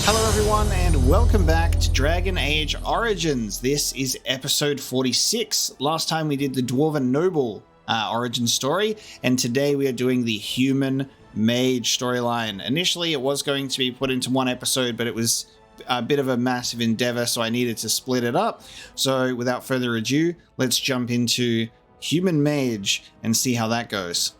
Hello everyone and welcome back to Dragon Age Origins. This is episode 46. Last time we did the Dwarven Noble origin story, and today we are doing the Human Mage storyline. Initially it was going to be put into one episode, but it was a bit of a massive endeavor, so I needed to split it up. So without further ado, let's jump into Human Mage and see how that goes.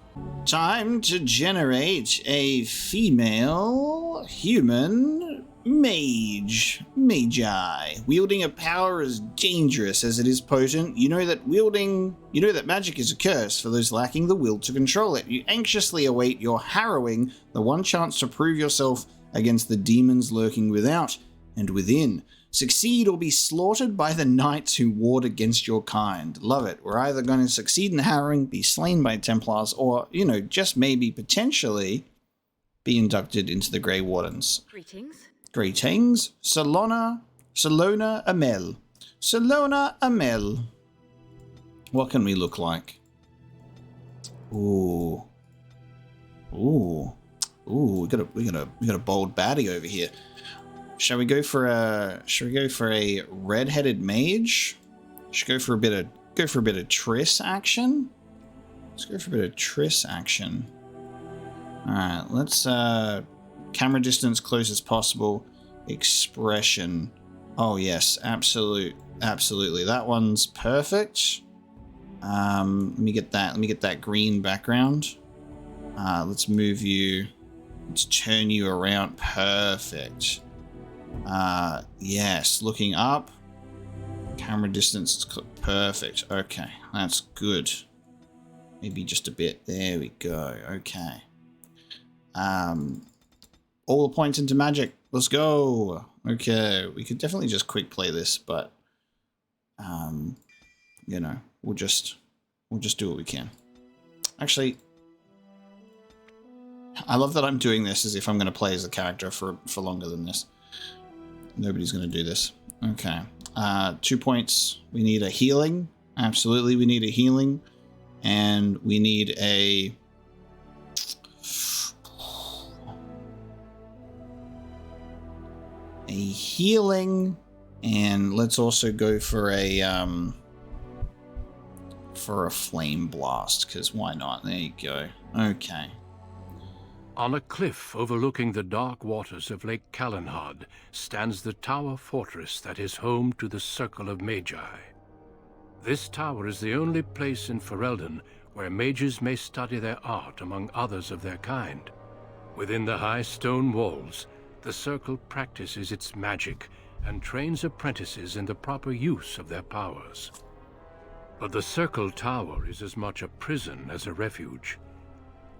Time to generate a female human mage. Magi. Wielding a power as dangerous as it is potent. You know that magic is a curse for those lacking the will to control it. You anxiously await your harrowing, the one chance to prove yourself against the demons lurking without and within. Succeed or be slaughtered by the knights who ward against your kind. Love it. We're either going to succeed in harrowing, be slain by Templars, or, just maybe potentially be inducted into the Grey Wardens. Greetings. Salona Amel. Salona Amel. What can we look like? Ooh, we got a bold baddie over here. Shall we go for a red-headed mage? Should go for a bit of Triss action. Let's go for a bit of Triss action. All right, let's camera distance close as possible. Expression. Oh yes, absolutely. That one's perfect. Let me get that green background. Let's move you. Let's turn you around. Perfect. Yes, looking up. Camera distance is perfect. Okay, that's good. Maybe just a bit. There we go. Okay. All the points into magic. Let's go. Okay, we could definitely just quick play this, but we'll just do what we can. Actually, I love that I'm doing this as if I'm going to play as a character for longer than this. Nobody's going to do this. Okay. 2 points. We need a healing. Absolutely, we need a healing. And we need a healing. And let's also go for a flame blast, because why not? There you go. Okay. On a cliff overlooking the dark waters of Lake Calenhad stands the tower fortress that is home to the Circle of Magi. This tower is the only place in Ferelden where mages may study their art among others of their kind. Within the high stone walls, the Circle practices its magic and trains apprentices in the proper use of their powers. But the Circle Tower is as much a prison as a refuge.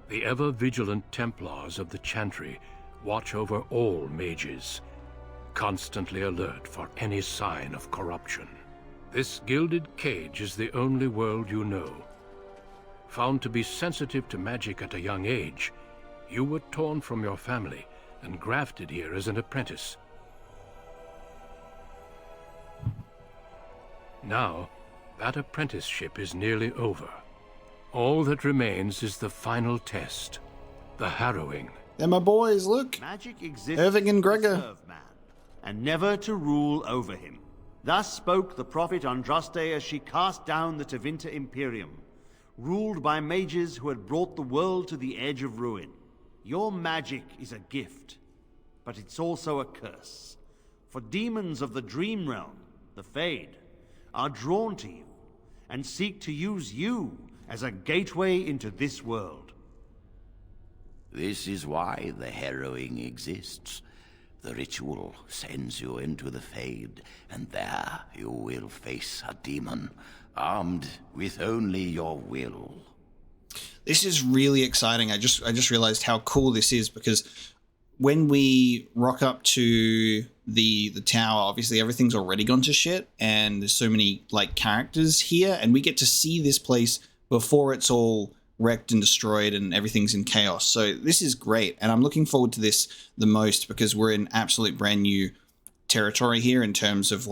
The ever-vigilant Templars of the Chantry watch over all mages, constantly alert for any sign of corruption. This gilded cage is the only world you know. Found to be sensitive to magic at a young age, you were torn from your family and grafted here as an apprentice. Now, that apprenticeship is nearly over. All that remains is the final test, the harrowing. They're my boys, look. Magic exists Irving and Gregor. to serve man, and never to rule over him. Thus spoke the prophet Andraste as she cast down the Tevinter Imperium, ruled by mages who had brought the world to the edge of ruin. Your magic is a gift, but it's also a curse. For demons of the Dream Realm, the Fade, are drawn to you and seek to use you as a gateway into this world. This is why the harrowing exists. The ritual sends you into the Fade, and there you will face a demon, armed with only your will. This is really exciting. I just realized how cool this is, because when we rock up to the tower, obviously everything's already gone to shit, and there's so many characters here, and we get to see this place before it's all wrecked and destroyed and everything's in chaos. So this is great, and I'm looking forward to this the most, because we're in absolute brand new territory here in terms of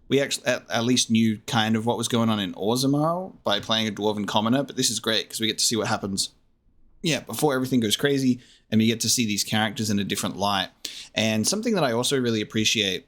we actually at least knew kind of what was going on in Orzammar by playing a Dwarven commoner, but this is great because we get to see what happens yeah, before everything goes crazy and we get to see these characters in a different light. And something that I also really appreciate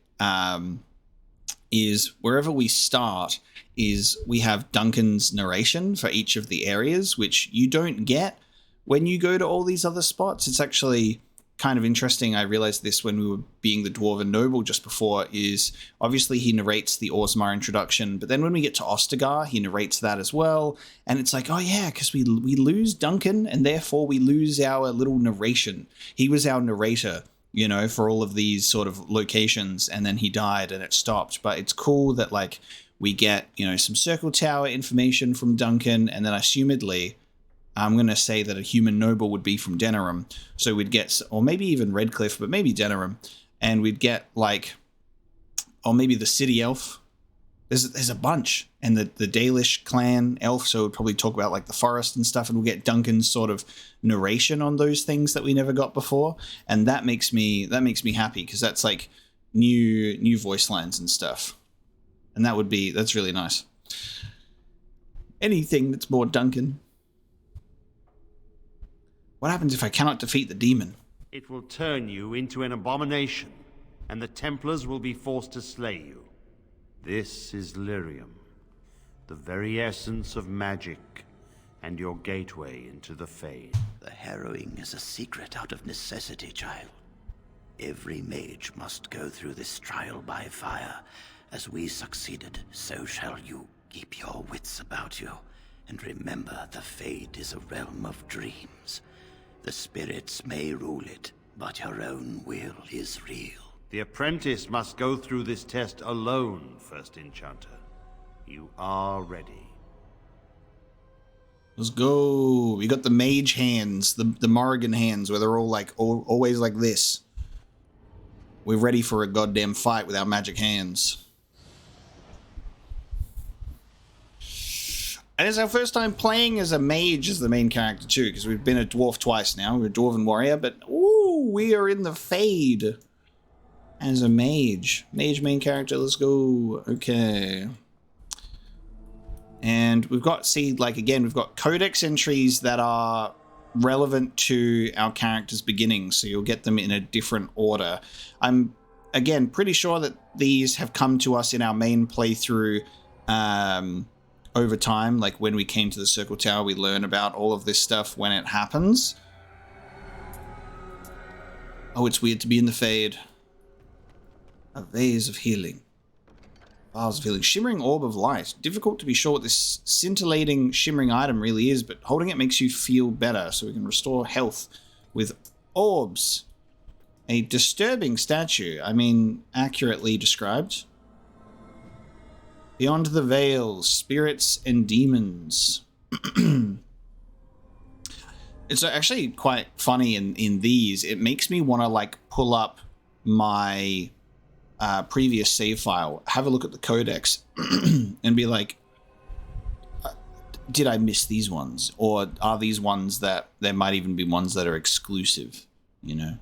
is wherever we start is we have Duncan's narration for each of the areas, which you don't get when you go to all these other spots. It's actually kind of interesting. I realized this when we were being the Dwarven Noble just before, is obviously he narrates the Orzammar introduction, but then when we get to Ostagar, he narrates that as well. And it's like, oh yeah, because we lose Duncan and therefore we lose our little narration. He was our narrator, you know, for all of these sort of locations, and then he died and it stopped. But it's cool that like we get, you know, some Circle Tower information from Duncan, and then assumedly I'm going to say that a human noble would be from Denerim. So we'd get, or maybe even Redcliffe, but maybe Denerim. And we'd get like, or maybe the city elf. There's a bunch. And the Dalish clan elf, so we'd probably talk about like the forest and stuff, and we'll get Duncan's sort of narration on those things that we never got before. And that makes me happy, because that's like new voice lines and stuff. And that's really nice. Anything that's more Duncan. What happens if I cannot defeat the demon? It will turn you into an abomination, and the Templars will be forced to slay you. This is Lyrium, the very essence of magic, and your gateway into the Fade. The harrowing is a secret out of necessity, child. Every mage must go through this trial by fire. As we succeeded, so shall you. Keep your wits about you, and remember the Fade is a realm of dreams. The spirits may rule it, but your own will is real. The apprentice must go through this test alone, First Enchanter. You are ready. Let's go. We got the mage hands, the Morrigan hands, where they're all like always like this. We're ready for a goddamn fight with our magic hands. And it's our first time playing as a mage as the main character too, because we've been a dwarf twice now. We're a dwarven warrior, but ooh, we are in the Fade as a mage. Mage main character, let's go. Okay. And we've got, we've got codex entries that are relevant to our character's beginning, so you'll get them in a different order. I'm, again, pretty sure that these have come to us in our main playthrough over time. Like when we came to the Circle Tower, we learn about all of this stuff when it happens. Oh, it's weird to be in the Fade. A vase of healing. Vials of healing. Shimmering orb of light. Difficult to be sure what this scintillating, shimmering item really is, but holding it makes you feel better, so we can restore health with orbs. A disturbing statue. I mean, accurately described. Beyond the Veils, spirits and demons. It's actually quite funny in these. It makes me want to like pull up my previous save file, have a look at the codex, and be like, did I miss these ones? Or are these ones that there might even be ones that are exclusive, you know?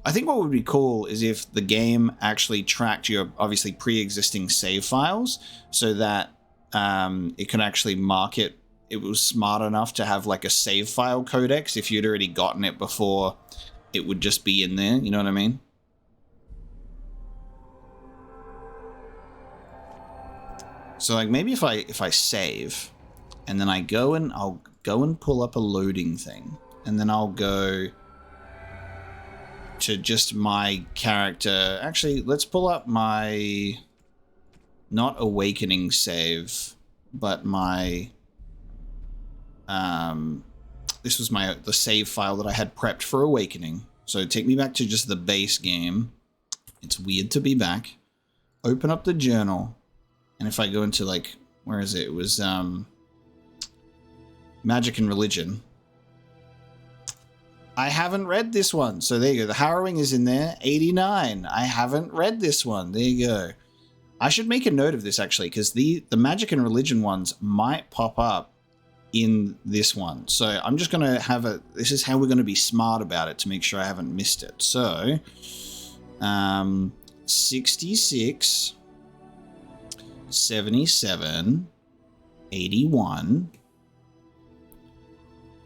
I think what would be cool is if the game actually tracked your obviously pre-existing save files, so that it could actually mark it. It was smart enough to have like a save file codex. If you'd already gotten it before, it would just be in there. You know what I mean? So like maybe if I save, and then I'll go and pull up a loading thing, and then I'll go to just my character. Actually, let's pull up my not awakening save, but my this was the save file that I had prepped for awakening. So take me back to just the base game. It's weird to be back. Open up the journal, and if I go into like, where is it? It was Magic and Religion. I haven't read this one. So there you go. The Harrowing is in there. 89. I haven't read this one. There you go. I should make a note of this actually, because the Magic and Religion ones might pop up in this one. So I'm just going to this is how we're going to be smart about it to make sure I haven't missed it. So 66, 77, 81,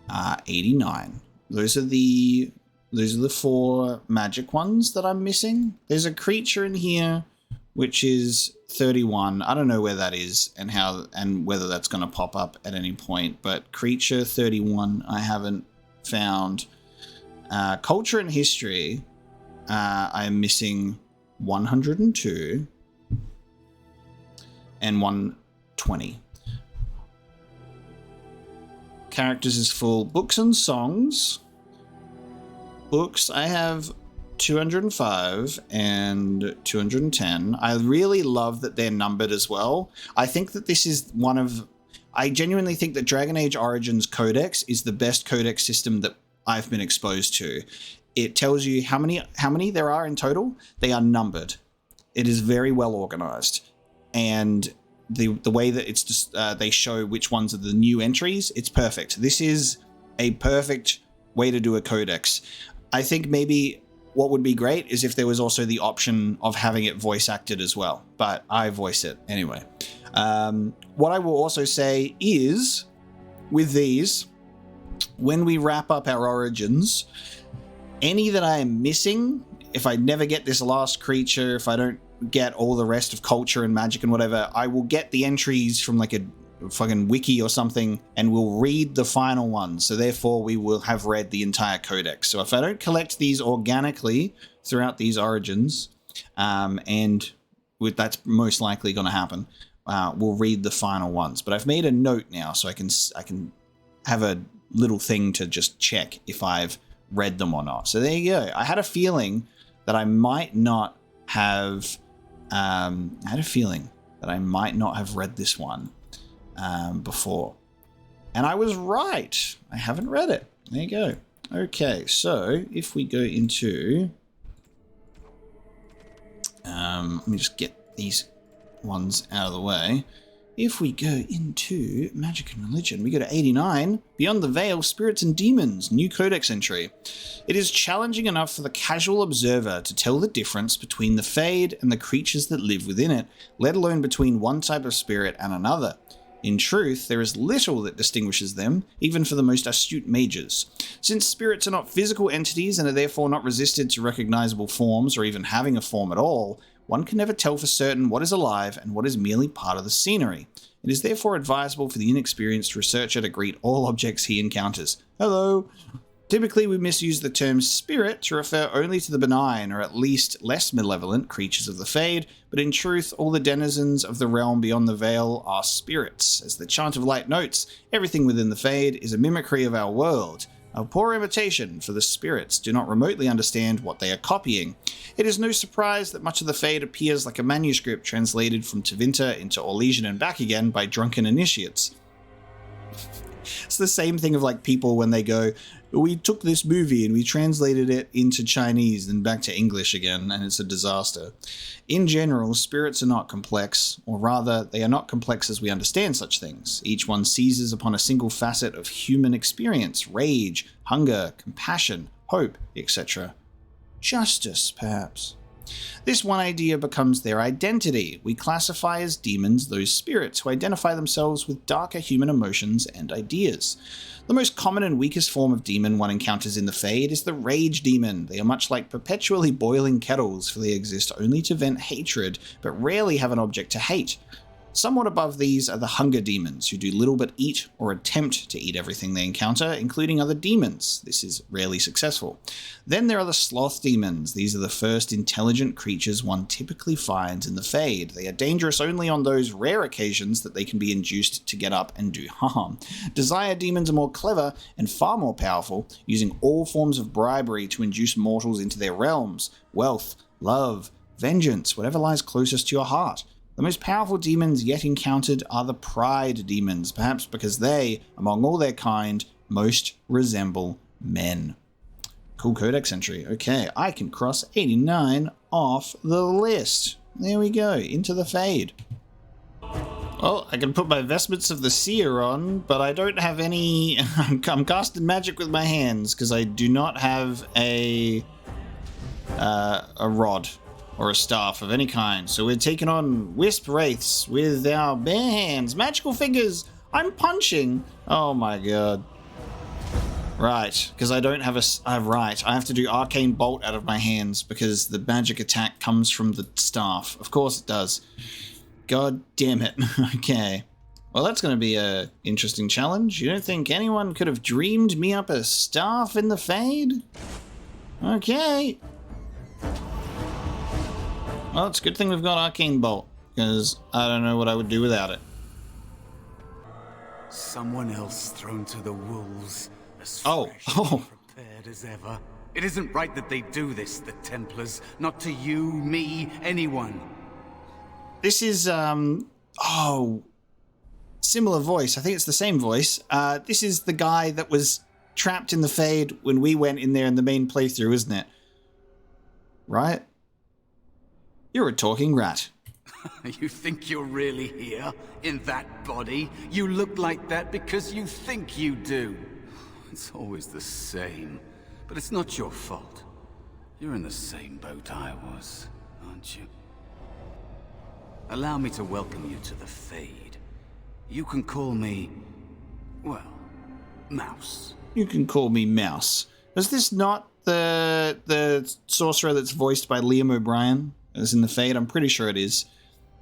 89. Those are the 4 magic ones that I'm missing. There's a creature in here which is 31. I don't know where that is and whether that's going to pop up at any point, but creature 31 I haven't found. Culture and history, I'm missing 102 and 120. Characters is full. Books and songs. Books, I have 205 and 210. I really love that they're numbered as well. I think that this is I genuinely think that Dragon Age Origins Codex is the best codex system that I've been exposed to. It tells you how many there are in total. They are numbered. It is very well organized. And the way that it's just they show which ones are the new entries, it's perfect. This is a perfect way to do a codex. I think maybe what would be great is if there was also the option of having it voice acted as well, but I voice it anyway. What I will also say is, with these, when we wrap up our Origins, any that I am missing, if I never get this last creature, if I don't get all the rest of culture and magic and whatever, I will get the entries from like a fucking wiki or something and we'll read the final one. So therefore we will have read the entire codex. So if I don't collect these organically throughout these Origins, and that's most likely going to happen, we'll read the final ones. But I've made a note now so I can have a little thing to just check if I've read them or not. So there you go. I had a feeling that I might not have read this one before. And I was right. I haven't read it. There you go. Okay, so if we go into... let me just get these ones out of the way. If we go into Magic and Religion, we go to 89, Beyond the Veil, Spirits and Demons, new codex entry. It is challenging enough for the casual observer to tell the difference between the Fade and the creatures that live within it, let alone between one type of spirit and another. In truth, there is little that distinguishes them, even for the most astute mages. Since spirits are not physical entities and are therefore not resisted to recognizable forms or even having a form at all, one can never tell for certain what is alive and what is merely part of the scenery. It is therefore advisable for the inexperienced researcher to greet all objects he encounters. Hello! Typically, we misuse the term spirit to refer only to the benign, or at least less malevolent, creatures of the Fade, but in truth, all the denizens of the realm beyond the veil are spirits. As the Chant of Light notes, everything within the Fade is a mimicry of our world. A poor imitation, for the spirits do not remotely understand what they are copying. It is no surprise that much of the Fade appears like a manuscript translated from Tevinter into Orlesian and back again by drunken initiates. It's the same thing of like people when they go, we took this movie and we translated it into Chinese and back to English again, and it's a disaster. In general, spirits are not complex, or rather, they are not complex as we understand such things. Each one seizes upon a single facet of human experience: rage, hunger, compassion, hope, etc. Justice, perhaps. This one idea becomes their identity. We classify as demons those spirits who identify themselves with darker human emotions and ideas. The most common and weakest form of demon one encounters in the Fade is the Rage Demon. They are much like perpetually boiling kettles, for they exist only to vent hatred, but rarely have an object to hate. Somewhat above these are the Hunger Demons, who do little but eat or attempt to eat everything they encounter, including other demons. This is rarely successful. Then there are the Sloth Demons. These are the first intelligent creatures one typically finds in the Fade. They are dangerous only on those rare occasions that they can be induced to get up and do harm. Desire Demons are more clever and far more powerful, using all forms of bribery to induce mortals into their realms. Wealth, love, vengeance, whatever lies closest to your heart. The most powerful demons yet encountered are the Pride Demons, perhaps because they, among all their kind, most resemble men. Cool codex entry. Okay, I can cross 89 off the list. There we go, into the Fade. Well, I can put my Vestments of the Seer on, but I don't have any... I'm casting magic with my hands, because I do not have a rod or a staff of any kind. So we're taking on Wisp Wraiths with our bare hands. Magical fingers! I'm punching! Oh my god. Right, because I don't have a... right, I have to do Arcane Bolt out of my hands because the magic attack comes from the staff. Of course it does. God damn it. Okay. Well, that's going to be a interesting challenge. You don't think anyone could have dreamed me up a staff in the Fade? Okay. Well, it's a good thing we've got Arcane Bolt, because I don't know what I would do without it. Someone else thrown to the wolves, as Oh, fresh and prepared as ever. It isn't right that they do this, the Templars. Not to you, me, anyone. This is, similar voice. I think it's the same voice. This is the guy that was trapped in the Fade when we went in there in the main playthrough, isn't it? Right? You're a talking rat. You think you're really here, in that body? You look like that because you think you do. It's always the same, but it's not your fault. You're in the same boat I was, aren't you? Allow me to welcome you to the Fade. You can call me, well, Mouse. You can call me Mouse. Is this not the sorcerer that's voiced by Liam O'Brien as in the Fade? I'm pretty sure it is.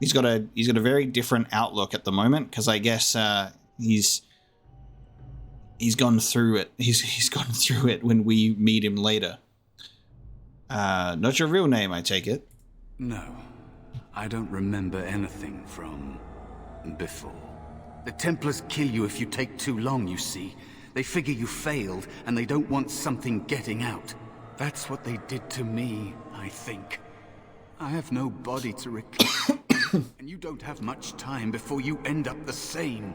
He's got a very different outlook at the moment because I guess he's gone through it. He's gone through it when we meet him later. Not your real name, I take it. No, I don't remember anything from before. The Templars kill you if you take too long, you see. They figure you failed, and they don't want something getting out. That's what they did to me, I think. I have no body to reclaim, and you don't have much time before you end up the same.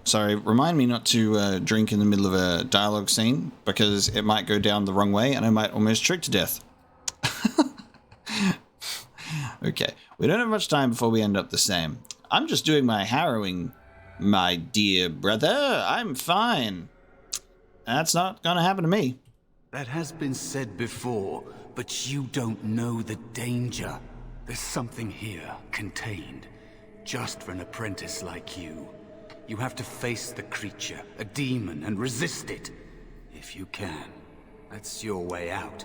Sorry, remind me not to drink in the middle of a dialogue scene, because it might go down the wrong way, and I might almost choke to death. Okay, we don't have much time before we end up the same. I'm just doing my harrowing, my dear brother. I'm fine. That's not gonna happen to me. That has been said before, but you don't know the danger. There's something here, contained, just for an apprentice like you. You have to face the creature, a demon, and resist it. If you can. That's your way out.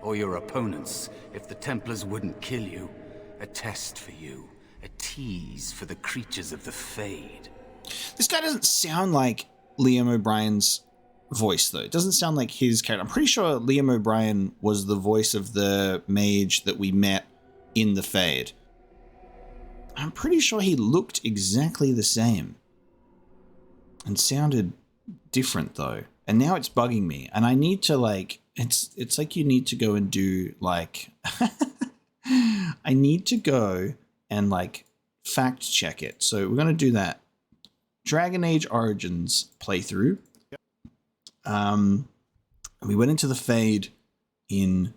Or your opponents, if the Templars wouldn't kill you. A test for you. A tease for the creatures of the Fade. This guy doesn't sound like Liam O'Brien's voice, though. It doesn't sound like his character. I'm pretty sure Liam O'Brien was the voice of the mage that we met in the Fade. I'm pretty sure he looked exactly the same. And sounded different, though. And now it's bugging me. And I need to, like... It's like you need to go and do, like... I need to go and, like, fact check it. So we're going to do that. Dragon Age Origins playthrough. We went into the Fade in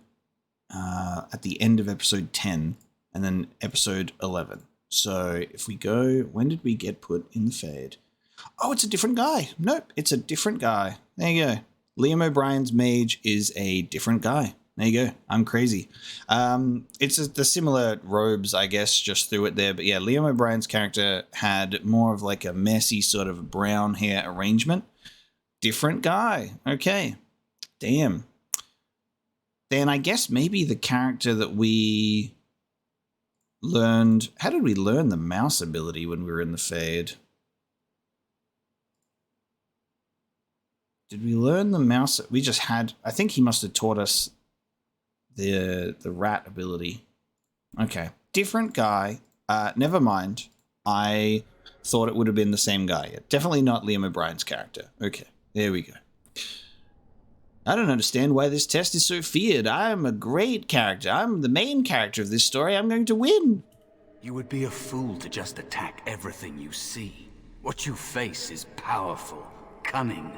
at the end of episode 10 and then episode 11. So if we go, when did we get put in the Fade? Oh, it's a different guy. Nope, it's a different guy. There you go. Liam O'Brien's mage is a different guy. There you go. I'm crazy. It's the similar robes, I guess, just threw it there. But yeah, Liam O'Brien's character had more of like a messy sort of brown hair arrangement. Different guy. Okay. Damn. Then I guess maybe the character that we learned... How did we learn the mouse ability when we were in the Fade? Did we learn the mouse? We just had... I think he must have taught us the rat ability. Okay. Different guy. Never mind. I thought it would have been the same guy. Definitely not Liam O'Brien's character. Okay. There we go. I don't understand why this test is so feared. I am a great character. I'm the main character of this story. I'm going to win. You would be a fool to just attack everything you see. What you face is powerful, cunning.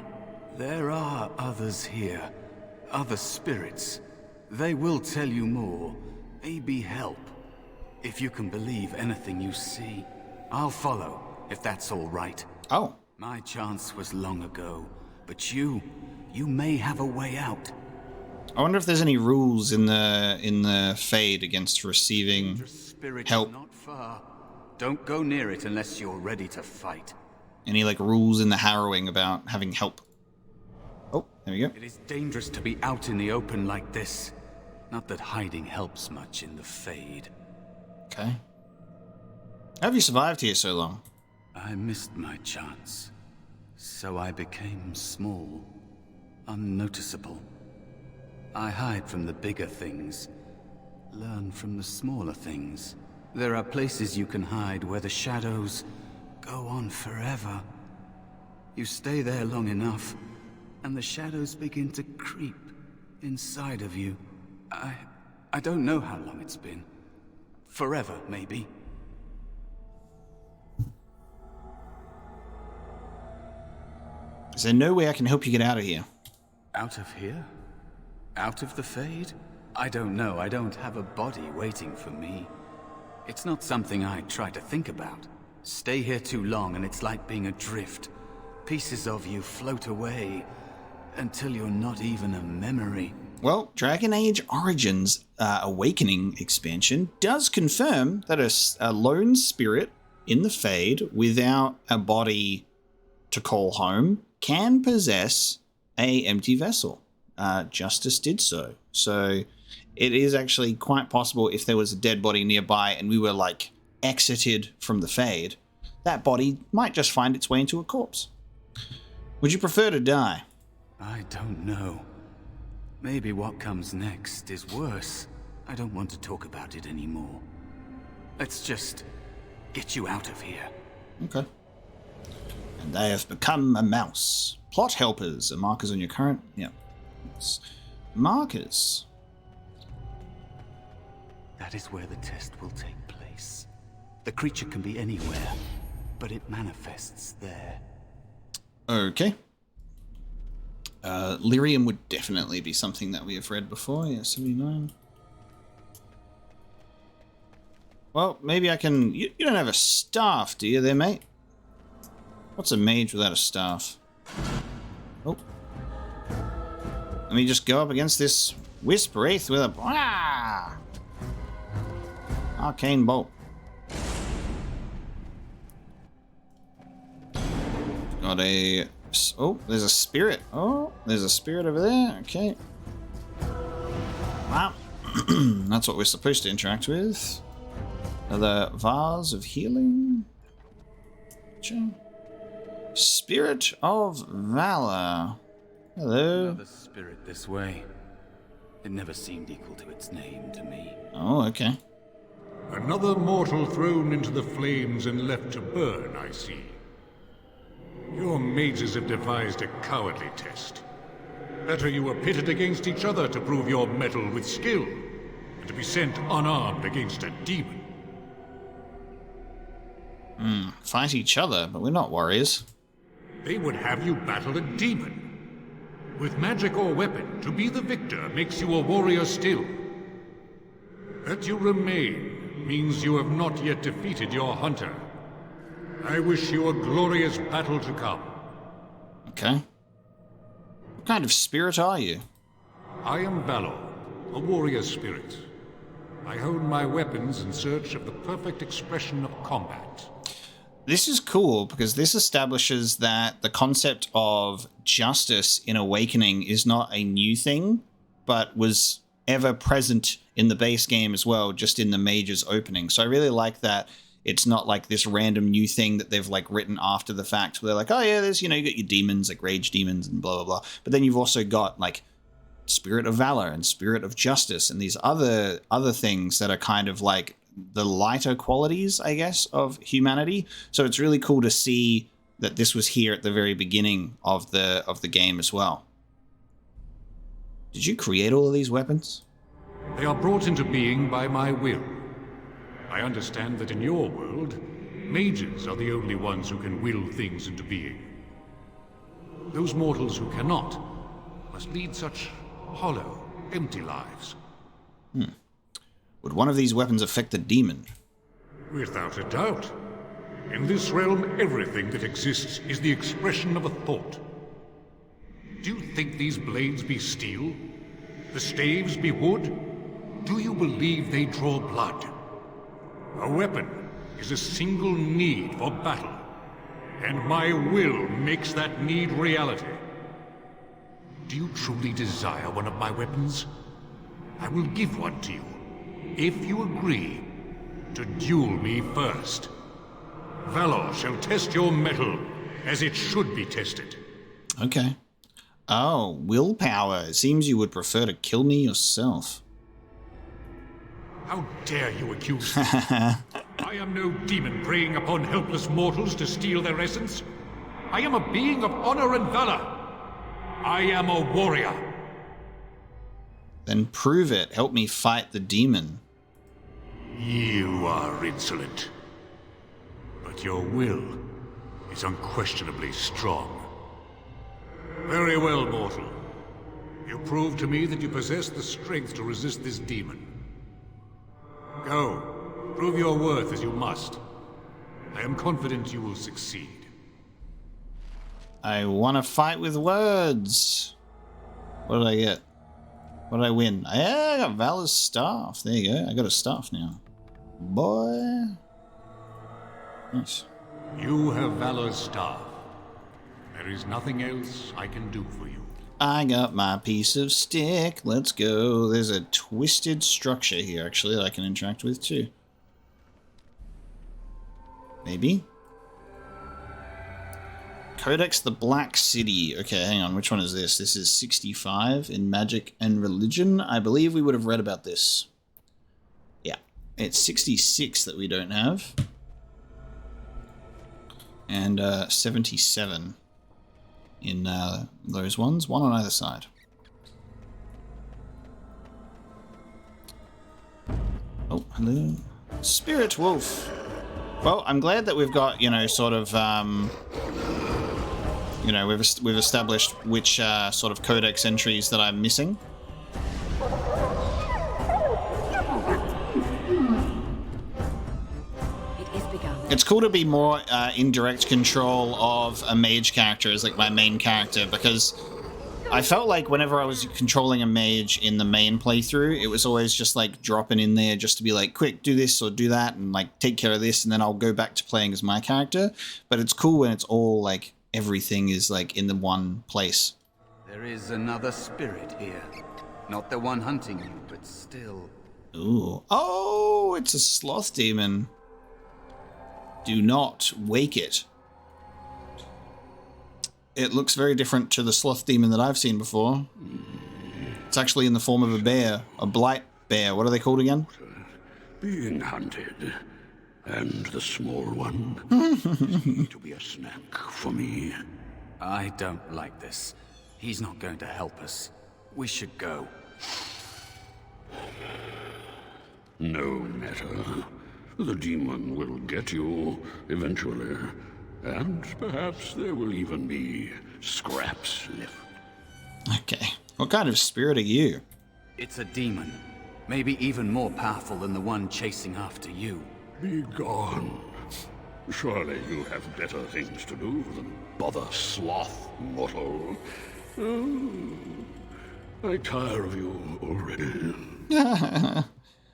There are others here. Other spirits. They will tell you more. Maybe help. If you can believe anything you see, I'll follow, if that's all right. Oh. My chance was long ago, but you may have a way out. I wonder if there's any rules in the Fade against receiving Spirit help. is not far. Don't go near it unless you're ready to fight. Any like rules in the harrowing about having help? Oh, there we go. It is dangerous to be out in the open like this. Not that hiding helps much in the Fade. Okay. How have you survived here so long? I missed my chance. So I became small, unnoticeable. I hide from the bigger things, learn from the smaller things. There are places you can hide where the shadows go on forever. You stay there long enough, and the shadows begin to creep inside of you. I don't know how long it's been. Forever, maybe. Is there no way I can help you get out of here? Out of here? Out of the Fade? I don't know. I don't have a body waiting for me. It's not something I try to think about. Stay here too long and it's like being adrift. Pieces of you float away until you're not even a memory. Well, Dragon Age Origins Awakening expansion does confirm that a lone spirit in the Fade without a body to call home can possess a empty vessel. Justice did so. So it is actually quite possible if there was a dead body nearby and we were like exited from the Fade, that body might just find its way into a corpse. Would you prefer to die? I don't know. Maybe what comes next is worse. I don't want to talk about it anymore. Let's just get you out of here. Okay. And they have become a mouse. Plot helpers are markers on your current... Yeah. Yes. Markers. That is where the test will take place. The creature can be anywhere, but it manifests there. Okay. Lyrium would definitely be something that we have read before. Yeah, 79. Well, maybe I can... You don't have a staff, do you there, mate? What's a mage without a staff? Oh. Let me just go up against this Wisp Wraith with a... Ah! Arcane Bolt. Got a... Oh, there's a spirit. Oh, there's a spirit over there. Okay. Wow. That's what we're supposed to interact with. Another vase of healing. Gotcha. Spirit of Valor. Hello. Another spirit this way. It never seemed equal to its name to me. Oh, okay. Another mortal thrown into the flames and left to burn, I see. Your mages have devised a cowardly test. Better you were pitted against each other to prove your mettle with skill, and to be sent unarmed against a demon. Fight each other, but we're not warriors. They would have you battle a demon. With magic or weapon, to be the victor makes you a warrior still. That you remain means you have not yet defeated your hunter. I wish you a glorious battle to come. Okay. What kind of spirit are you? I am Balor, a warrior spirit. I hone my weapons in search of the perfect expression of combat. This is cool because this establishes that the concept of justice in Awakening is not a new thing, but was ever present in the base game as well, just in the Mage's opening. So I really like that it's not like this random new thing that they've like written after the fact where they're like, oh yeah, there's, you know, you got your demons, like rage demons and blah, blah, blah. But then you've also got like Spirit of Valor and Spirit of Justice and these other things that are kind of like the lighter qualities, I guess, of humanity. So it's really cool to see that this was here at the very beginning of the game as well. Did you create all of these weapons? They are brought into being by my will. I understand that in your world, mages are the only ones who can will things into being. Those mortals who cannot must lead such hollow, empty lives. Would one of these weapons affect the demon? Without a doubt. In this realm, everything that exists is the expression of a thought. Do you think these blades be steel? The staves be wood? Do you believe they draw blood? A weapon is a single need for battle. and my will makes that need reality. Do you truly desire one of my weapons? I will give one to you, if you agree to duel me first. Valor shall test your mettle as it should be tested. Okay. Oh, willpower. It seems you would prefer to kill me yourself. How dare you accuse me? I am no demon preying upon helpless mortals to steal their essence. I am a being of honor and valor. I am a warrior. Then prove it. Help me fight the demon. You are insolent. But your will is unquestionably strong. Very well, mortal. You prove to me that you possess the strength to resist this demon. Go. Prove your worth as you must. I am confident you will succeed. I want to fight with words. What did I get? What did I win? I got Valor's staff. There you go. I got a staff now. Boy. Nice. You have Valor's staff. There is nothing else I can do for you. I got my piece of stick. Let's go. There's a twisted structure here, actually, that I can interact with, too. Maybe? Codex the Black City. Okay, hang on. Which one is this? This is 65 in Magic and Religion. I believe we would have read about this. Yeah. It's 66 that we don't have. And 77 in those ones. One on either side. Oh, hello. Spirit Wolf. Well, I'm glad that we've got, you know, sort of... you know, we've established which sort of codex entries that I'm missing. It's cool to be more in direct control of a mage character as like my main character, because I felt like whenever I was controlling a mage in the main playthrough, it was always just like dropping in there just to be like, quick, do this or do that and like take care of this, and then I'll go back to playing as my character. But it's cool when it's all like everything is like in the one place. There is another spirit here. Not the one hunting you, but still. Ooh. Oh, it's a sloth demon. Do not wake it. It looks very different to the sloth demon that I've seen before. It's actually in the form of a bear, a blight bear. What are they called again? Being hunted. And the small one is going to be a snack for me. I don't like this. He's not going to help us. We should go. No matter. The demon will get you eventually. And perhaps there will even be scraps left. Okay. What kind of spirit are you? It's a demon. Maybe even more powerful than the one chasing after you. Be gone. Surely you have better things to do than bother sloth, mortal. I tire of you already.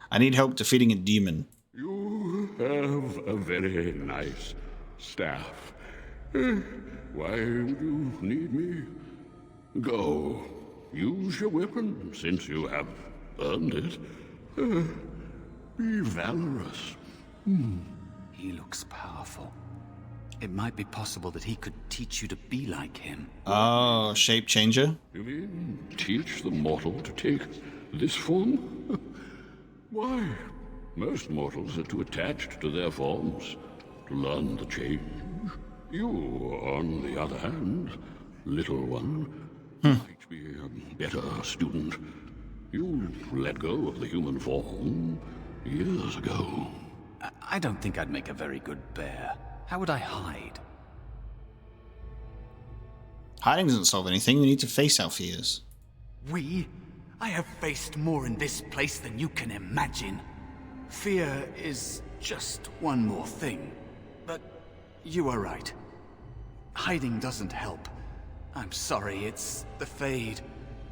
I need help defeating a demon. You have a very nice staff. Why would you need me? Go. Use your weapon, since you have earned it. Be valorous. He looks powerful. It might be possible that he could teach you to be like him. Oh, shape changer? You mean teach the mortal to take this form? Why? Most mortals are too attached to their forms to learn the change. You, on the other hand, little one, might be a better student. You let go of the human form years ago. I don't think I'd make a very good bear. How would I hide? Hiding doesn't solve anything. We need to face our fears. We? I have faced more in this place than you can imagine. Fear is just one more thing. But you are right. Hiding doesn't help. I'm sorry, it's the Fade.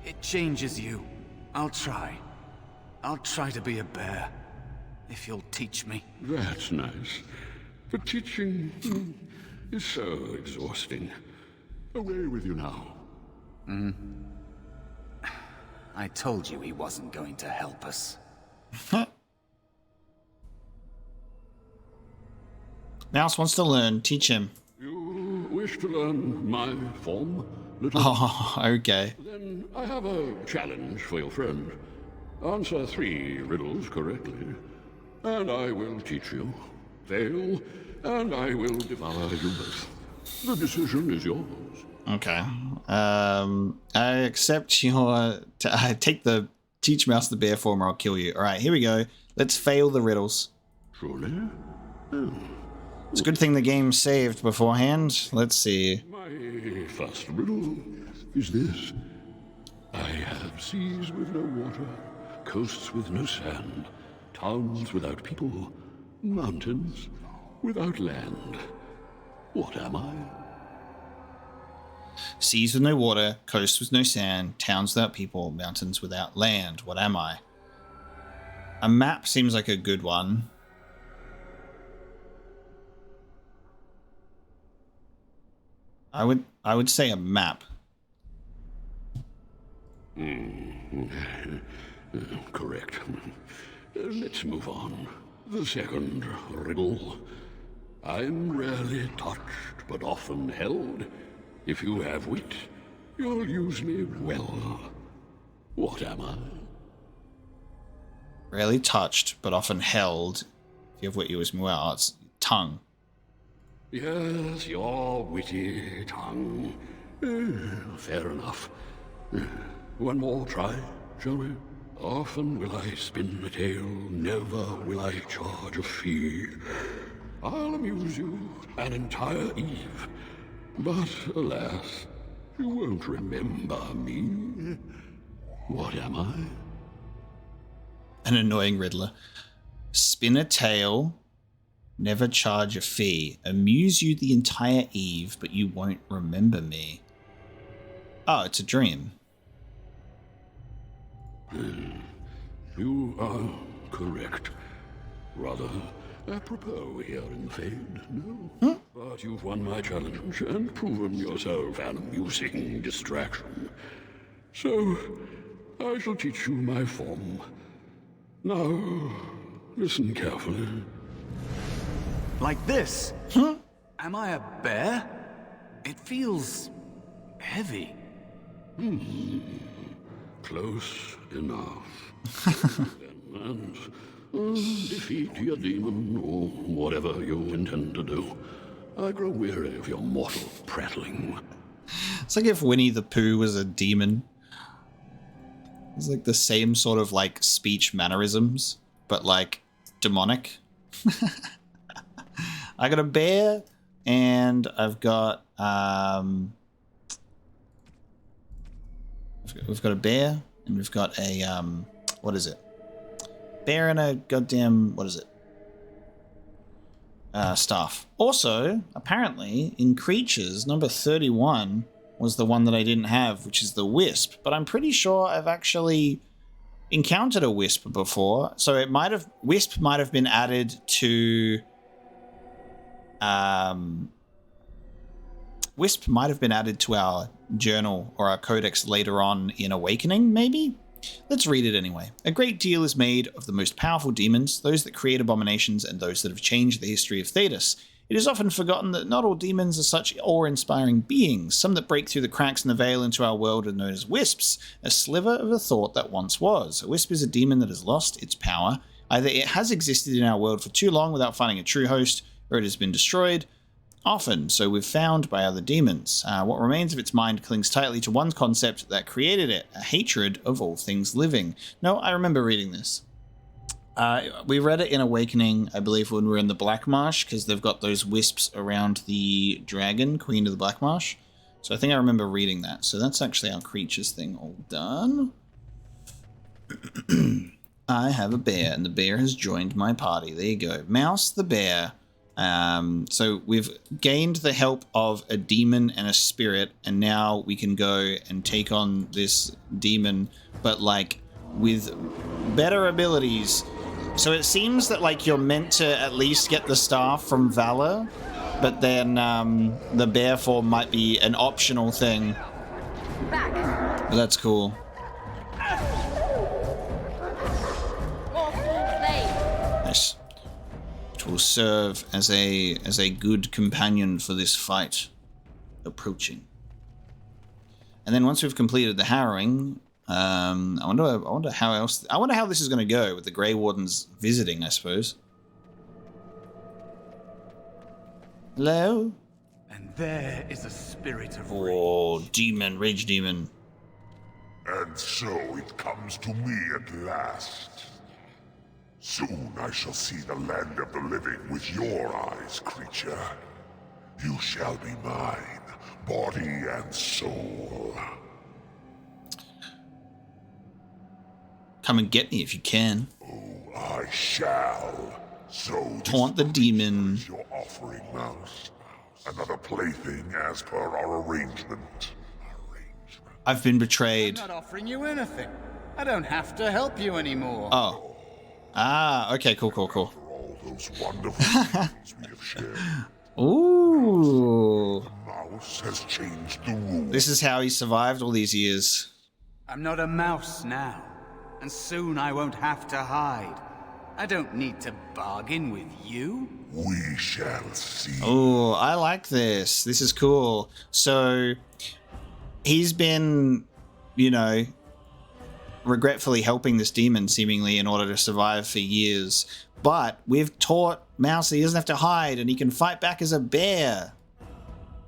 It changes you. I'll try. I'll try to be a bear. If you'll teach me. That's nice. But teaching is so exhausting. Away with you now. I told you he wasn't going to help us. Mouse wants to learn. Teach him. You wish to learn my form, little? Oh, okay. Then I have a challenge for your friend. Answer 3 riddles correctly, and I will teach you. Fail, and I will devour you both. The decision is yours. Okay. I accept your... I take the teach Mouse the bear form or I'll kill you. All right, here we go. Let's fail the riddles. Truly? It's a good thing the game saved beforehand. Let's see. My first riddle is this. I have seas with no water, coasts with no sand, towns without people, mountains without land. What am I? Seas with no water, coasts with no sand, towns without people, mountains without land. What am I? A map seems like a good one. I would say a map. Correct. Let's move on. The second riddle. I'm rarely touched, but often held. If you have wit, you'll use me well. What am I? Rarely touched, but often held. If you have what you use me well, it's tongue. Yes, your witty tongue. Fair enough. One more try, shall we? Often will I spin a tale, never will I charge a fee. I'll amuse you an entire eve, but alas, you won't remember me. What am I? An annoying riddler. Spin a tale, never charge a fee, amuse you the entire eve, but you won't remember me. Oh, it's a dream. You are correct. Rather apropos here in Fade, no? But you've won my challenge and proven yourself an amusing distraction. So, I shall teach you my form. Now, listen carefully. Like this? Am I a bear? It feels heavy. Close enough. And defeat your demon, or whatever you intend to do. I grow weary of your mortal prattling. It's like if Winnie the Pooh was a demon. It's like the same sort of like speech mannerisms, but like demonic. I got a bear, and I've got we've got a bear, and we've got a what is it? Bear and a goddamn, what is it? Staff. Also, apparently, in creatures, number 31 was the one that I didn't have, which is the wisp. But I'm pretty sure I've actually encountered a wisp before. So it might have, wisp might have been added to, wisp might have been added to our journal or our codex later on in Awakening, maybe? Let's read it anyway. A great deal is made of the most powerful demons, those that create abominations and those that have changed the history of Thedas. It is often forgotten that not all demons are such awe-inspiring beings. Some that break through the cracks in the veil into our world are known as wisps, a sliver of a thought that once was. A wisp is a demon that has lost its power. Either it has existed in our world for too long without finding a true host, or it has been destroyed. Often, so we've found by other demons. What remains of its mind clings tightly to one concept that created it, a hatred of all things living. No, I remember reading this. We read it in Awakening, I believe, when we were in the Black Marsh, because they've got those wisps around the dragon, Queen of the Black Marsh. So I think I remember reading that. So that's actually our creatures thing all done. I have a bear, and the bear has joined my party. There you go. Mouse the bear. So we've gained the help of a demon and a spirit, and now we can go and take on this demon, but like with better abilities. So it seems that like you're meant to at least get the staff from Valor, but then the bear form might be an optional thing. Back. But that's cool. More full flame. Nice. Which will serve as a good companion for this fight approaching. And then once we've completed the harrowing, I wonder how else. I wonder how this is going to go with the Grey Wardens visiting, I suppose. Hello? And there is a spirit of Oh, rage. demon, rage demon. And so it comes to me at last. Soon I shall see the land of the living with your eyes, creature. You shall be mine, body and soul. Come and get me if you can. Oh, I shall. So Taunt the demon. is your offering, Mouse. Another plaything as per our arrangement. I've been betrayed. I'm not offering you anything. I don't have to help you anymore. Oh. Ah, okay, cool. For all those wonderful things we have shared. Ooh. Mouse has changed the rules. This is how he survived all these years. I'm not a mouse now, and soon I won't have to hide. I don't need to bargain with you. We shall see. Oh, I like this. This is cool. So, he's been, regretfully helping this demon seemingly in order to survive for years. But we've taught Mouse that he doesn't have to hide and he can fight back as a bear.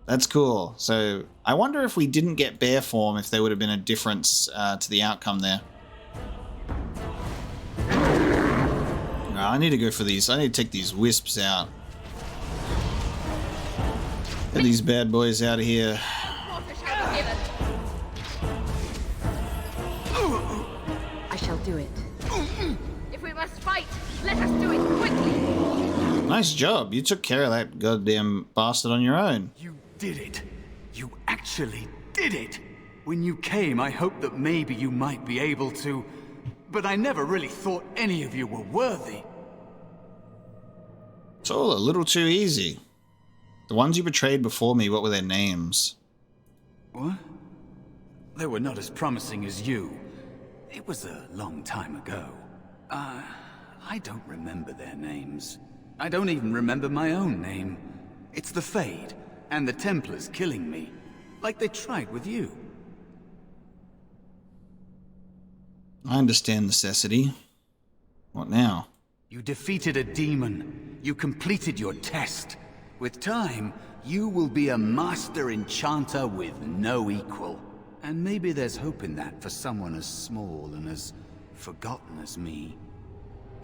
That's cool. So, I wonder if we didn't get bear form, if there would have been a difference to the outcome there. I need to go for these. I need to take these wisps out. Get these bad boys out of here. Quarter shall be given. I shall do it. If we must fight, let us do it quickly. Nice job. You took care of that goddamn bastard on your own. You did it. You actually did it. When you came, I hoped that maybe you might be able to, but I never really thought any of you were worthy. It's all a little too easy. The ones you betrayed before me, what were their names? What? They were not as promising as you. It was a long time ago. I don't remember their names. I don't even remember my own name. It's the Fade, and the Templars killing me, like they tried with you. I understand necessity. What now? You defeated a demon. You completed your test. With time, you will be a master enchanter with no equal. And maybe there's hope in that for someone as small and as forgotten as me.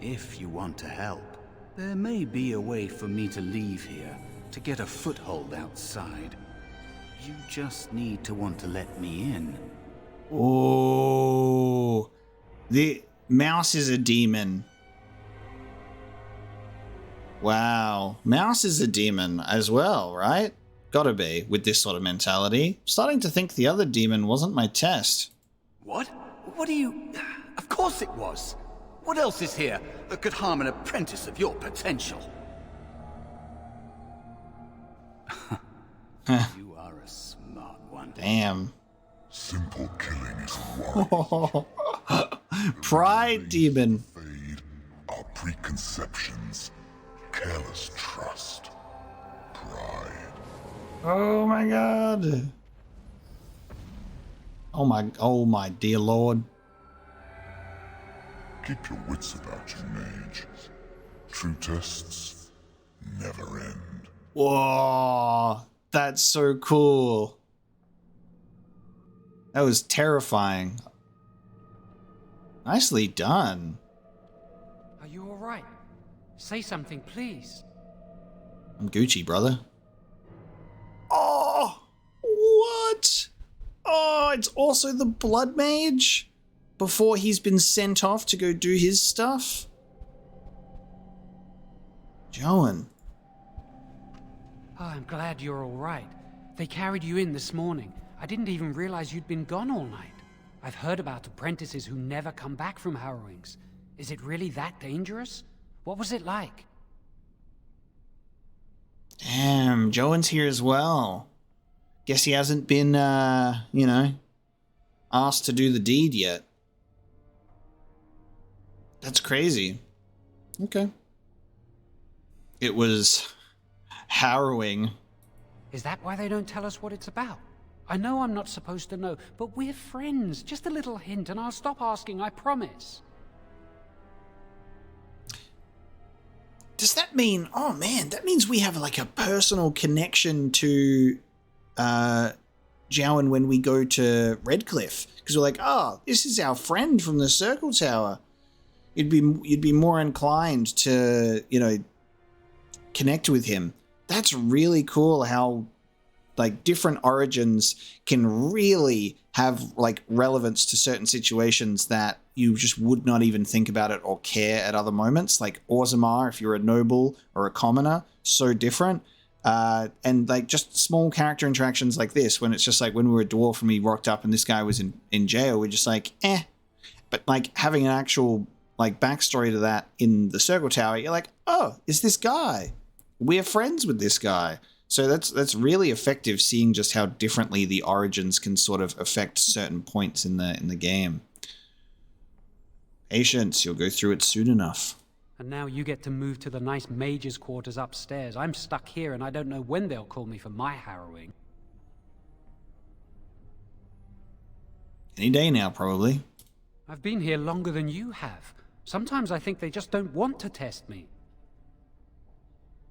If you want to help, there may be a way for me to leave here, to get a foothold outside. You just need to want to let me in. Oh, the Mouse is a demon. Wow. Mouse is a demon as well, right? Gotta be, with this sort of mentality. Starting to think the other demon wasn't my test. What? What do you... Of course it was. What else is here that could harm an apprentice of your potential? You are a smart one. Damn. Simple killing is right. Pride demon. Fade our preconceptions, careless trust, pride. Oh my god. Oh my dear lord. Keep your wits about you, mage. True tests never end. Whoa, that's so cool. That was terrifying. Nicely done. Are you all right? Say something, please. I'm Gucci, brother. Oh, what? Oh, it's also the Blood Mage before he's been sent off to go do his stuff. Joan. Oh, I'm glad you're all right. They carried you in this morning. I didn't even realize you'd been gone all night. I've heard about apprentices who never come back from harrowings. Is it really that dangerous? What was it like? Damn, Joan's here as well. Guess he hasn't been, asked to do the deed yet. That's crazy. Okay. It was harrowing. Is that why they don't tell us what it's about? I know I'm not supposed to know, but we're friends. Just a little hint and I'll stop asking, I promise. Does that mean, oh man, that means we have like a personal connection to Jowan when we go to Redcliffe? Because we're like, oh, this is our friend from the Circle Tower. You'd be more inclined to, connect with him. That's really cool how like different origins can really have like relevance to certain situations that you just would not even think about it or care at other moments. Like Orzammar, if you're a noble or a commoner, so different. And like just small character interactions like this, when it's just like when we were a dwarf and we rocked up and this guy was in jail, we're just like, eh. But like having an actual like backstory to that in the Circle Tower, you're like, oh, it's this guy. We're friends with this guy. So that's really effective, seeing just how differently the origins can sort of affect certain points in the game. Patience, you'll go through it soon enough. And now you get to move to the nice mage's quarters upstairs. I'm stuck here and I don't know when they'll call me for my harrowing. Any day now, probably. I've been here longer than you have. Sometimes I think they just don't want to test me.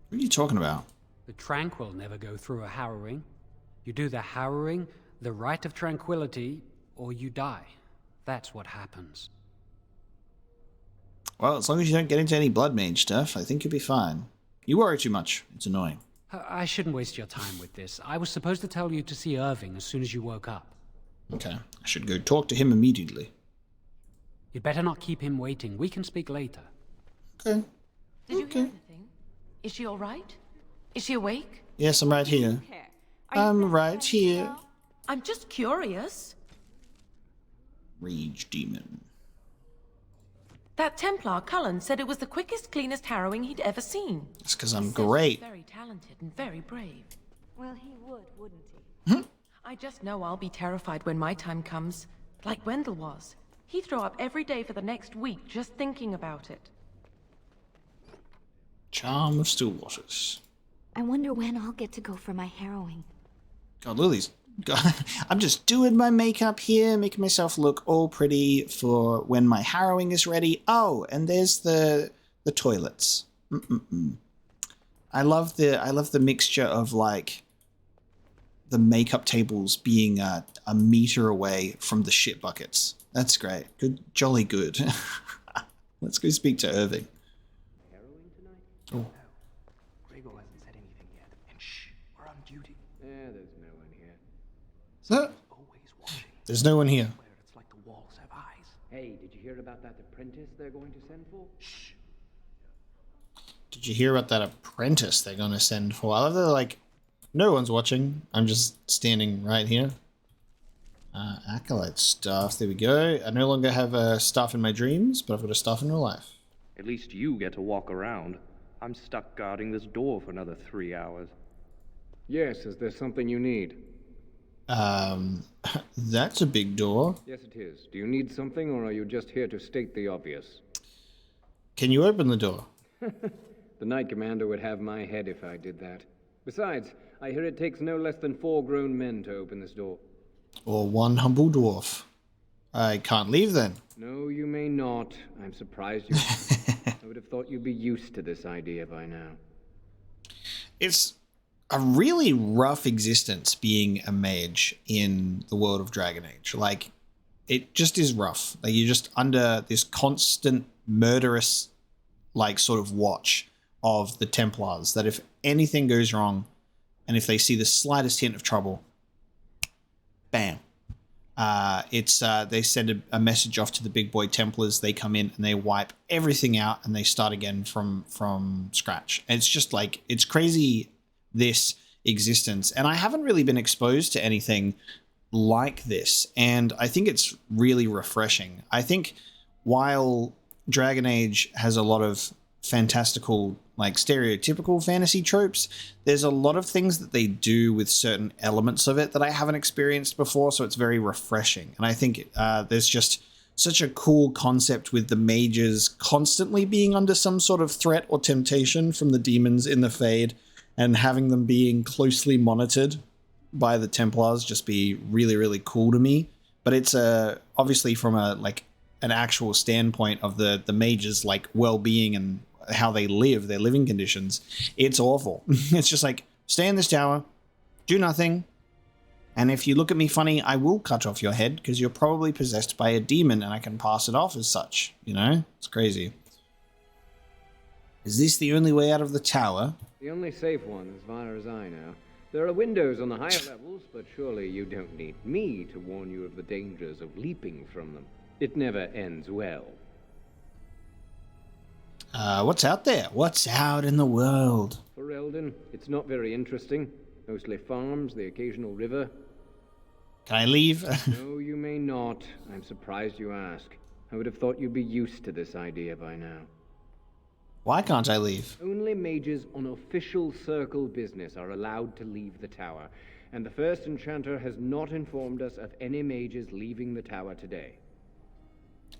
What are you talking about? The Tranquil never go through a harrowing. You do the harrowing, the rite of tranquility, or you die. That's what happens. Well, as long as you don't get into any blood mage stuff, I think you'll be fine. You worry too much. It's annoying. I shouldn't waste your time with this. I was supposed to tell you to see Irving as soon as you woke up. Okay. I should go talk to him immediately. You'd better not keep him waiting. We can speak later. Okay. Did you hear anything? Is she all right? Is she awake? Yes, I'm right here. I'm right here. I'm just curious. Rage demon. That Templar, Cullen, said it was the quickest, cleanest harrowing he'd ever seen. That's because I'm great. Very talented and very brave. Well, he would, wouldn't he? I just know I'll be terrified when my time comes. Like Wendell was. He'd throw up every day for the next week just thinking about it. Charm of Stillwaters. I wonder when I'll get to go for my harrowing. God, Lily's... God, I'm just doing my makeup here, making myself look all pretty for when my harrowing is ready. Oh, and there's the toilets. I love the mixture of like the makeup tables being a meter away from the shit buckets. That's great. Good, jolly good. Let's go speak to Irving. Oh. Gregor hasn't said anything yet. And shh, we're on duty. Yeah, there's no one here. So, there's no one here. It's like the walls have eyes. Hey, did you hear about that apprentice they're going to send for? Shh. Did you hear about that apprentice they're going to send for? I love that, like, no one's watching. I'm just standing right here. Acolyte staff. There we go. I no longer have a staff in my dreams, but I've got a staff in real life. At least you get to walk around. I'm stuck guarding this door for another 3 hours. Yes, is there something you need? That's a big door. Yes, it is. Do you need something, or are you just here to state the obvious? Can you open the door? The Knight Commander would have my head if I did that. Besides, I hear it takes no less than 4 grown men to open this door. Or one humble dwarf. I can't leave then. No, you may not. I'm surprised you... I would have thought you'd be used to this idea by now. It's a really rough existence being a mage in the world of Dragon Age. Like, it just is rough. Like, you're just under this constant murderous, like, sort of watch of the Templars, that if anything goes wrong, and if they see the slightest hint of trouble, bam. They send a message off to the big boy Templars. They come in and they wipe everything out and they start again from scratch. And it's just like, it's crazy, this existence. And I haven't really been exposed to anything like this. And I think it's really refreshing. I think while Dragon Age has a lot of fantastical, like stereotypical fantasy tropes. There's a lot of things that they do with certain elements of it that I haven't experienced before, so it's very refreshing. And I think there's just such a cool concept with the mages constantly being under some sort of threat or temptation from the demons in the Fade, and having them being closely monitored by the Templars just be really, really cool to me. But it's obviously from an actual standpoint of the mages' like well-being and how they live, their living conditions, it's awful. It's just like, stay in this tower, do nothing, and if you look at me funny, I will cut off your head because you're probably possessed by a demon and I can pass it off as such, you know? It's crazy. Is this the only way out of the tower? The only safe one, as far as I know. There are windows on the higher levels, but surely you don't need me to warn you of the dangers of leaping from them. It never ends well. What's out there? What's out in the world? For Eldon, it's not very interesting. Mostly farms, the occasional river. Can I leave? No, you may not. I'm surprised you ask. I would have thought you'd be used to this idea by now. Why can't I leave? Only mages on official circle business are allowed to leave the tower, and the first enchanter has not informed us of any mages leaving the tower today.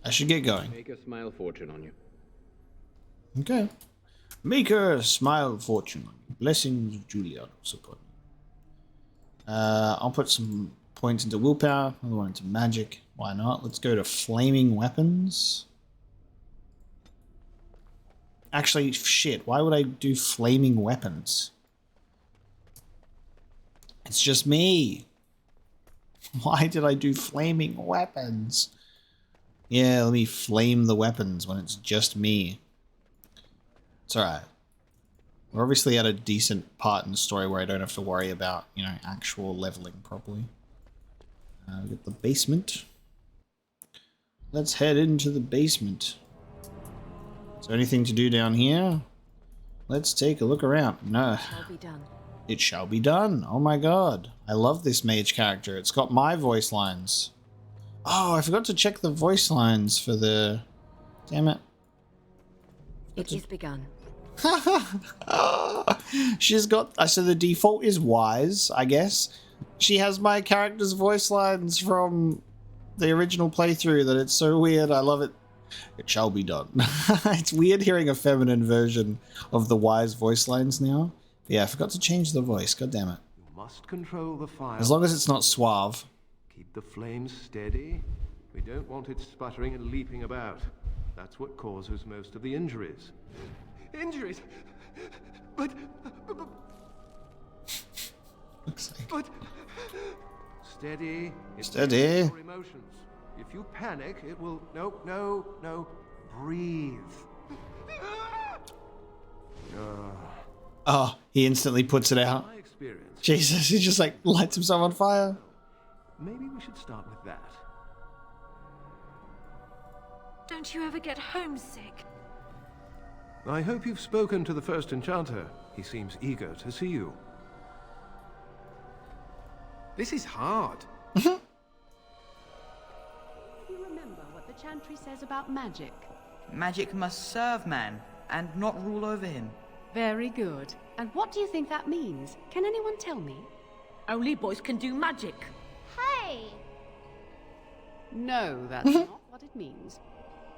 I should get going. Make a smile fortune on you. Okay. Make her smile fortune on you. Blessings of Julianos upon you. I'll put some points into willpower, another one into magic. Why not? Let's go to flaming weapons. Actually, shit, why would I do flaming weapons? It's just me. Why did I do flaming weapons? Yeah, let me flame the weapons when it's just me. It's alright. We're obviously at a decent part in the story where I don't have to worry about, you know, actual leveling properly. We got the basement. Let's head into the basement. Is there anything to do down here? Let's take a look around. No. It shall be done. It shall be done. Oh my god. I love this mage character. It's got my voice lines. Oh, I forgot to check the voice lines for the... Damn it. It is begun. She's got... So the default is Wise, I guess. She has my character's voice lines from the original playthrough that it's so weird. I love it. It shall be done. It's weird hearing a feminine version of the Wise voice lines now. Yeah, I forgot to change the voice. God damn it. You must control the fire. As long as it's not suave. Keep the flames steady. We don't want it sputtering and leaping about. That's what causes most of the injuries. Injuries? But... Steady. Steady. Your emotions. If you panic, it will... No. Breathe. Oh, he instantly puts it out. My experience. Jesus, he just like lights himself on fire. Maybe we should start with that. Don't you ever get homesick? I hope you've spoken to the first enchanter. He seems eager to see you. This is hard. You remember what the Chantry says about magic? Magic must serve man, and not rule over him. Very good. And what do you think that means? Can anyone tell me? Only boys can do magic. Hey! No, that's not what it means.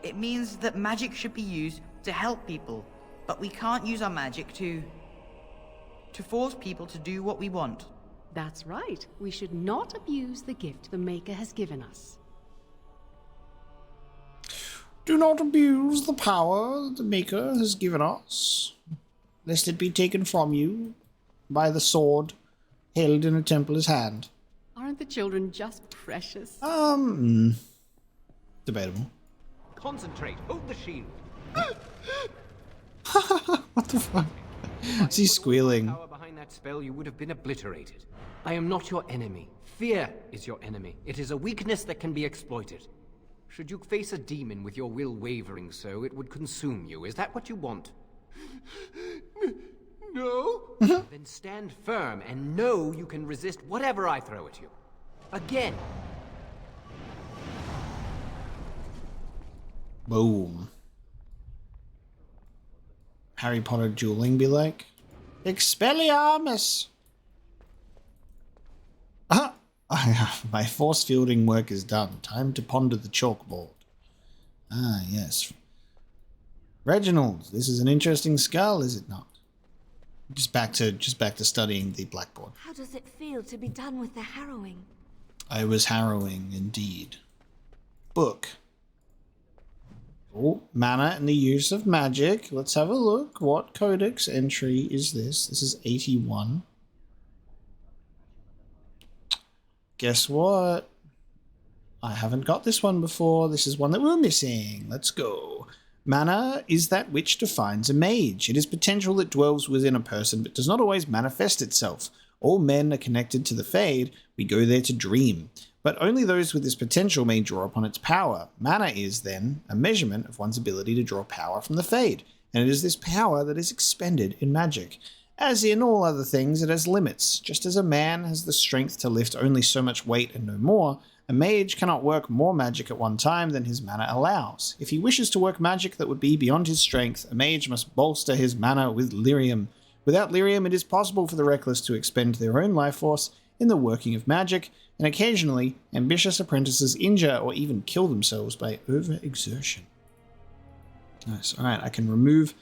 It means that magic should be used to help people, but we can't use our magic to force people to do what we want. That's right. We should not abuse the gift the Maker has given us. Do not abuse the power the Maker has given us, lest it be taken from you by the sword held in a Templar's hand. Aren't the children just precious? Debatable. Concentrate. Hold the shield. What the fuck? Is he squealing? Power behind that spell, you would have been obliterated. I am not your enemy. Fear is your enemy. It is a weakness that can be exploited. Should you face a demon with your will wavering so, it would consume you. Is that what you want? No? Then stand firm and know you can resist whatever I throw at you. Again. Boom. Harry Potter dueling be like? Expelliarmus! My force fielding work is done. Time to ponder the chalkboard. Ah, yes. Reginald, this is an interesting skull, is it not? Just back to studying the blackboard. How does it feel to be done with the harrowing? I was harrowing indeed. Book. Oh, mana and the use of magic. Let's have a look. What codex entry is this? This is 81. Guess what? I haven't got this one before. This is one that we're missing. Let's go. Mana is that which defines a mage. It is potential that dwells within a person but does not always manifest itself. All men are connected to the Fade. We go there to dream. But only those with this potential may draw upon its power. Mana is, then, a measurement of one's ability to draw power from the Fade. And it is this power that is expended in magic. As in all other things, it has limits. Just as a man has the strength to lift only so much weight and no more, a mage cannot work more magic at one time than his mana allows. If he wishes to work magic that would be beyond his strength, a mage must bolster his mana with lyrium. Without lyrium, it is possible for the reckless to expend their own life force in the working of magic, and occasionally, ambitious apprentices injure or even kill themselves by overexertion. Nice. Alright, I can remove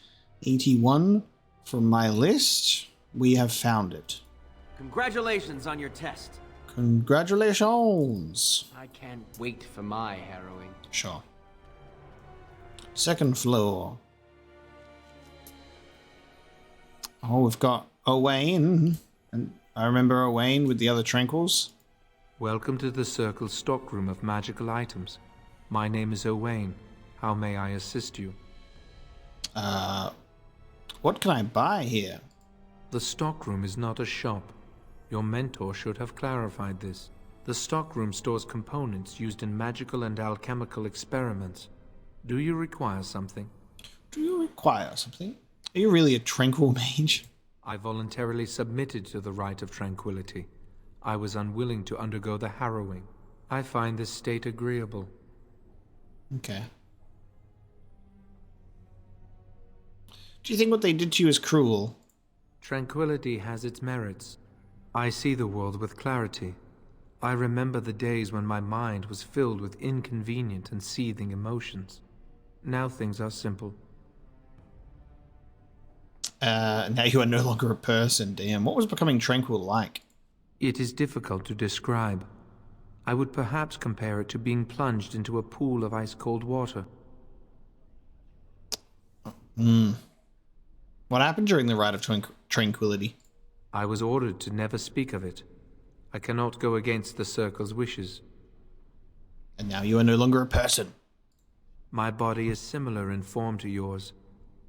81 from my list. We have found it. Congratulations on your test. Congratulations. I can't wait for my harrowing. Sure. Second floor. Oh, we've got Owain. And I remember Owain with the other Tranquils. Welcome to the Circle's stockroom of magical items. My name is Owain. How may I assist you? What can I buy here? The stockroom is not a shop. Your mentor should have clarified this. The stockroom stores components used in magical and alchemical experiments. Do you require something? Do you require something? Are you really a tranquil mage? I voluntarily submitted to the rite of tranquility. I was unwilling to undergo the harrowing. I find this state agreeable. Okay. Do you think what they did to you is cruel? Tranquility has its merits. I see the world with clarity. I remember the days when my mind was filled with inconvenient and seething emotions. Now things are simple. Now you are no longer a person, damn. What was becoming tranquil like? It is difficult to describe. I would perhaps compare it to being plunged into a pool of ice-cold water. What happened during the Rite of Tranquility? I was ordered to never speak of it. I cannot go against the Circle's wishes. And now you are no longer a person. My body is similar in form to yours,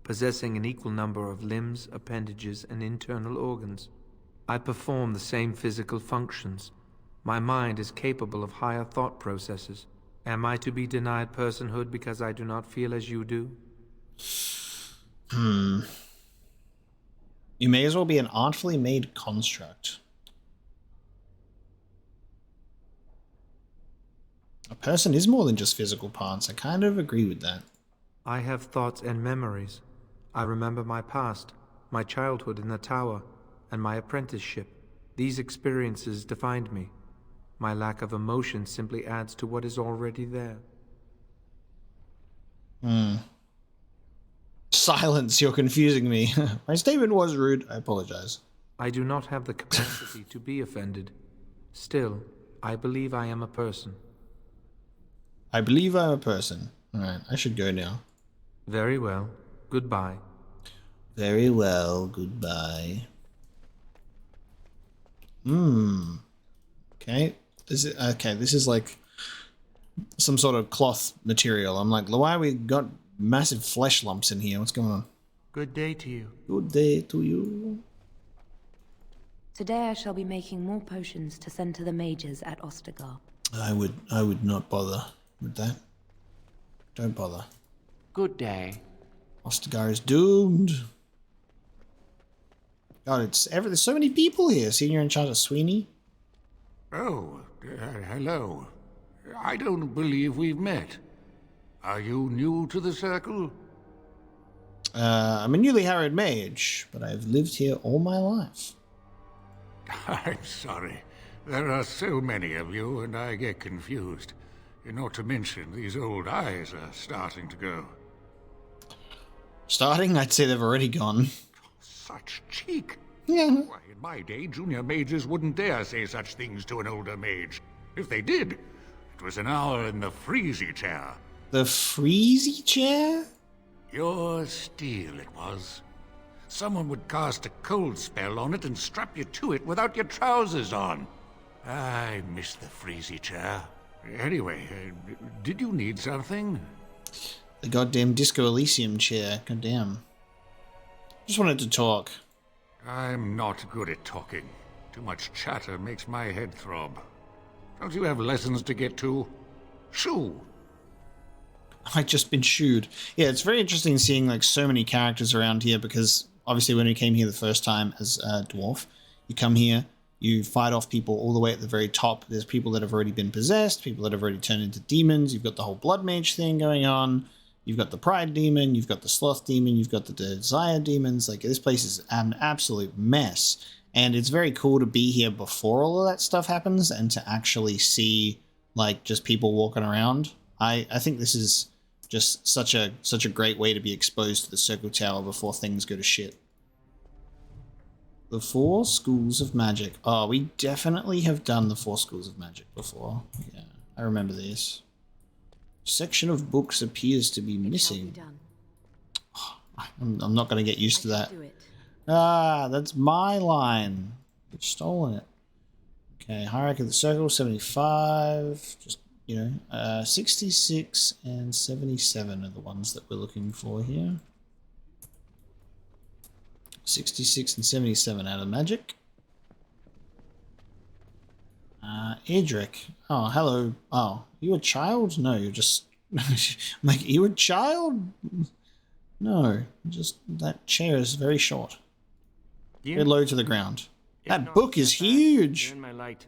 possessing an equal number of limbs, appendages, and internal organs. I perform the same physical functions. My mind is capable of higher thought processes. Am I to be denied personhood because I do not feel as you do? You may as well be an artfully made construct. A person is more than just physical parts. I kind of agree with that. I have thoughts and memories. I remember my past, my childhood in the tower, and my apprenticeship. These experiences defined me. My lack of emotion simply adds to what is already there. Silence, you're confusing me. My statement was rude. I apologize. I do not have the capacity to be offended. Still, I believe I am a person. I believe I'm a person. Alright, I should go now. Very well. Goodbye. Very well. Goodbye. Okay. This is like some sort of cloth material. I'm like, why we got massive flesh lumps in here? What's going on? Good day to you. Good day to you. Today I shall be making more potions to send to the mages at Ostagar. I would not bother with that. Don't bother. Good day. Ostagar is doomed. God, there's so many people here. Senior in charge of Sweeney. Oh, hello. I don't believe we've met. Are you new to the Circle? I'm a newly harrowed mage, but I've lived here all my life. I'm sorry. There are so many of you, and I get confused. Not to mention, these old eyes are starting to go. Starting? I'd say they've already gone. Such cheek! Yeah. Why, in my day, junior mages wouldn't dare say such things to an older mage. If they did, it was an hour in the freezy chair. The freezy chair? Pure steel it was. Someone would cast a cold spell on it and strap you to it without your trousers on. I miss the freezy chair. Anyway, did you need something? The goddamn Disco Elysium chair. Goddamn. Just wanted to talk. I'm not good at talking. Too much chatter makes my head throb. Don't you have lessons to get to? Shoo! I've just been shooed. Yeah, it's very interesting seeing like so many characters around here because obviously when we came here the first time as a dwarf, you come here, you fight off people all the way at the very top. There's people that have already been possessed, people that have already turned into demons. You've got the whole blood mage thing going on. You've got the pride demon, you've got the sloth demon, you've got the desire demons. Like this place is an absolute mess. And it's very cool to be here before all of that stuff happens and to actually see like just people walking around. I think this is just such a great way to be exposed to the Circle Tower before things go to shit. The 4 Schools of Magic. Oh, we definitely have done the 4 Schools of Magic before. Yeah, I remember this. Section of books appears to be missing. Oh, I'm not going to get used to that. Ah, that's my line. You've stolen it. Okay, hierarchy of the circle, 75. Just, 66 and 77 are the ones that we're looking for here. 66 and 77 out of magic. Edric. Oh, hello. Oh, you a child? No, you're just... I'm like, you a child? No, just that chair is very short. Very low to the ground. That book is huge. In my light.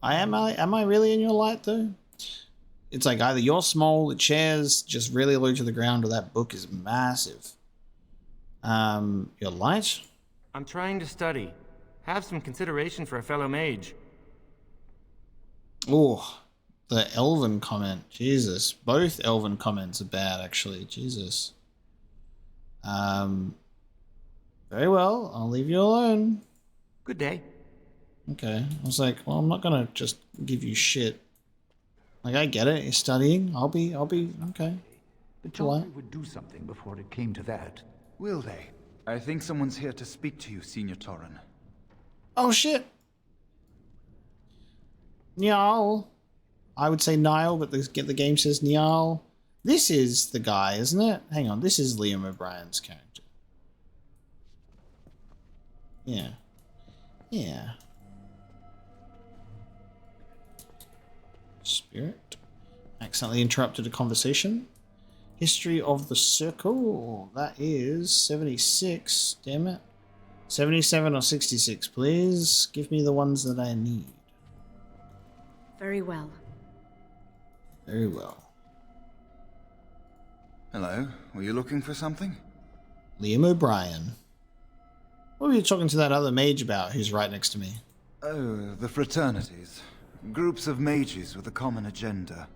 Am I really in your light though? It's like either you're small, the chair's just really low to the ground, or that book is massive. Your light? I'm trying to study. Have some consideration for a fellow mage. Oh, the elven comment. Jesus. Both elven comments are bad, actually. Jesus. Very well. I'll leave you alone. Good day. Okay. I was like, well, I'm not gonna just give you shit. Like, I get it. You're studying. I'll be, okay. The children would do something before it came to that. Will they? I think someone's here to speak to you, Senior Torren. Oh, shit. Niall. I would say Niall, but the game says Niall. This is the guy, isn't it? Hang on. This is Liam O'Brien's character. Yeah. Yeah. Spirit. Accidentally interrupted a conversation. History of the Circle. That is 76. Damn it. 77 or 66, please. Give me the ones that I need. Very well. Very well. Hello. Were you looking for something? Liam O'Brien. What were you talking to that other mage about who's right next to me? Oh, the fraternities. Groups of mages with a common agenda.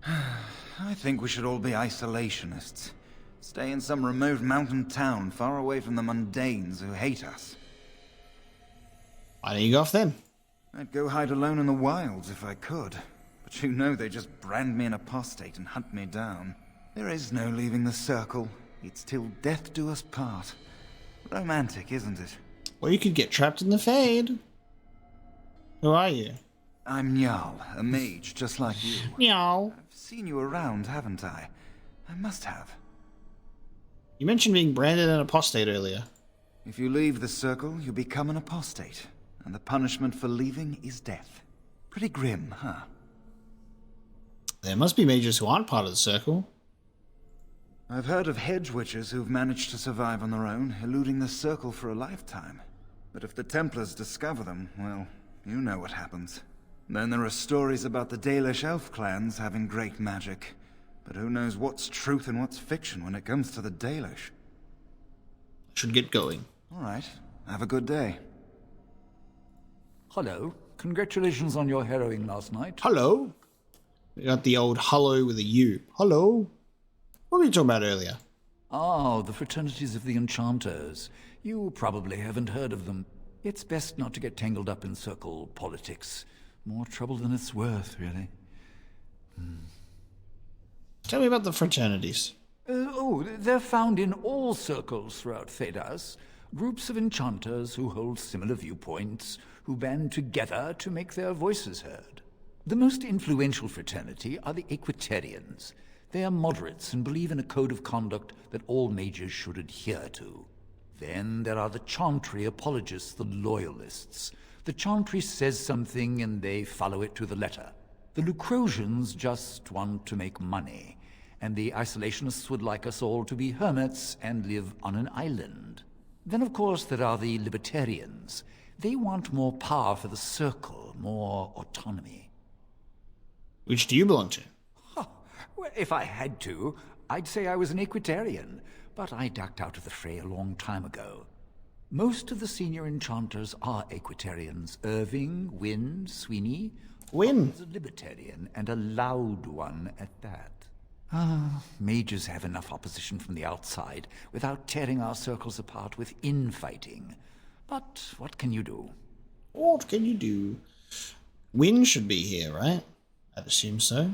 I think we should all be isolationists. Stay in some remote mountain town far away from the mundanes who hate us. Why don't you go off then? I'd go hide alone in the wilds if I could. But you know they just brand me an apostate and hunt me down. There is no leaving the circle. It's till death do us part. Romantic, isn't it? Well, you could get trapped in the Fade. Who are you? I'm Njal, a mage just like you. Njal. I've seen you around, haven't I? I must have. You mentioned being branded an apostate earlier. If you leave the circle, you become an apostate. And the punishment for leaving is death. Pretty grim, huh? There must be mages who aren't part of the circle. I've heard of hedge witches who've managed to survive on their own, eluding the circle for a lifetime. But if the Templars discover them, well, you know what happens. Then there are stories about the Dalish elf clans having great magic. But who knows what's truth and what's fiction when it comes to the Dalish? Should get going. All right. Have a good day. Hello. Congratulations on your harrowing last night. Hello. We got the old hello with a U. Hello. What were you talking about earlier? Oh, the fraternities of the Enchanters. You probably haven't heard of them. It's best not to get tangled up in circle politics. More trouble than it's worth, really. Tell me about the fraternities. They're found in all circles throughout Thedas. Groups of enchanters who hold similar viewpoints, who band together to make their voices heard. The most influential fraternity are the Equitarians. They are moderates and believe in a code of conduct that all mages should adhere to. Then there are the Chantry apologists, the Loyalists. The Chantry says something and they follow it to the letter. The Lucrosians just want to make money, and the Isolationists would like us all to be hermits and live on an island. Then, of course, there are the Libertarians. They want more power for the Circle, more autonomy. Which do you belong to? Well, if I had to, I'd say I was an Equitarian, but I ducked out of the fray a long time ago. Most of the senior enchanters are Equitarians. Irving, Wynne, Sweeney. Wynne is a Libertarian, and a loud one at that. Mages have enough opposition from the outside without tearing our circles apart with infighting. But what can you do? What can you do? Wynne should be here, right? I'd assume so.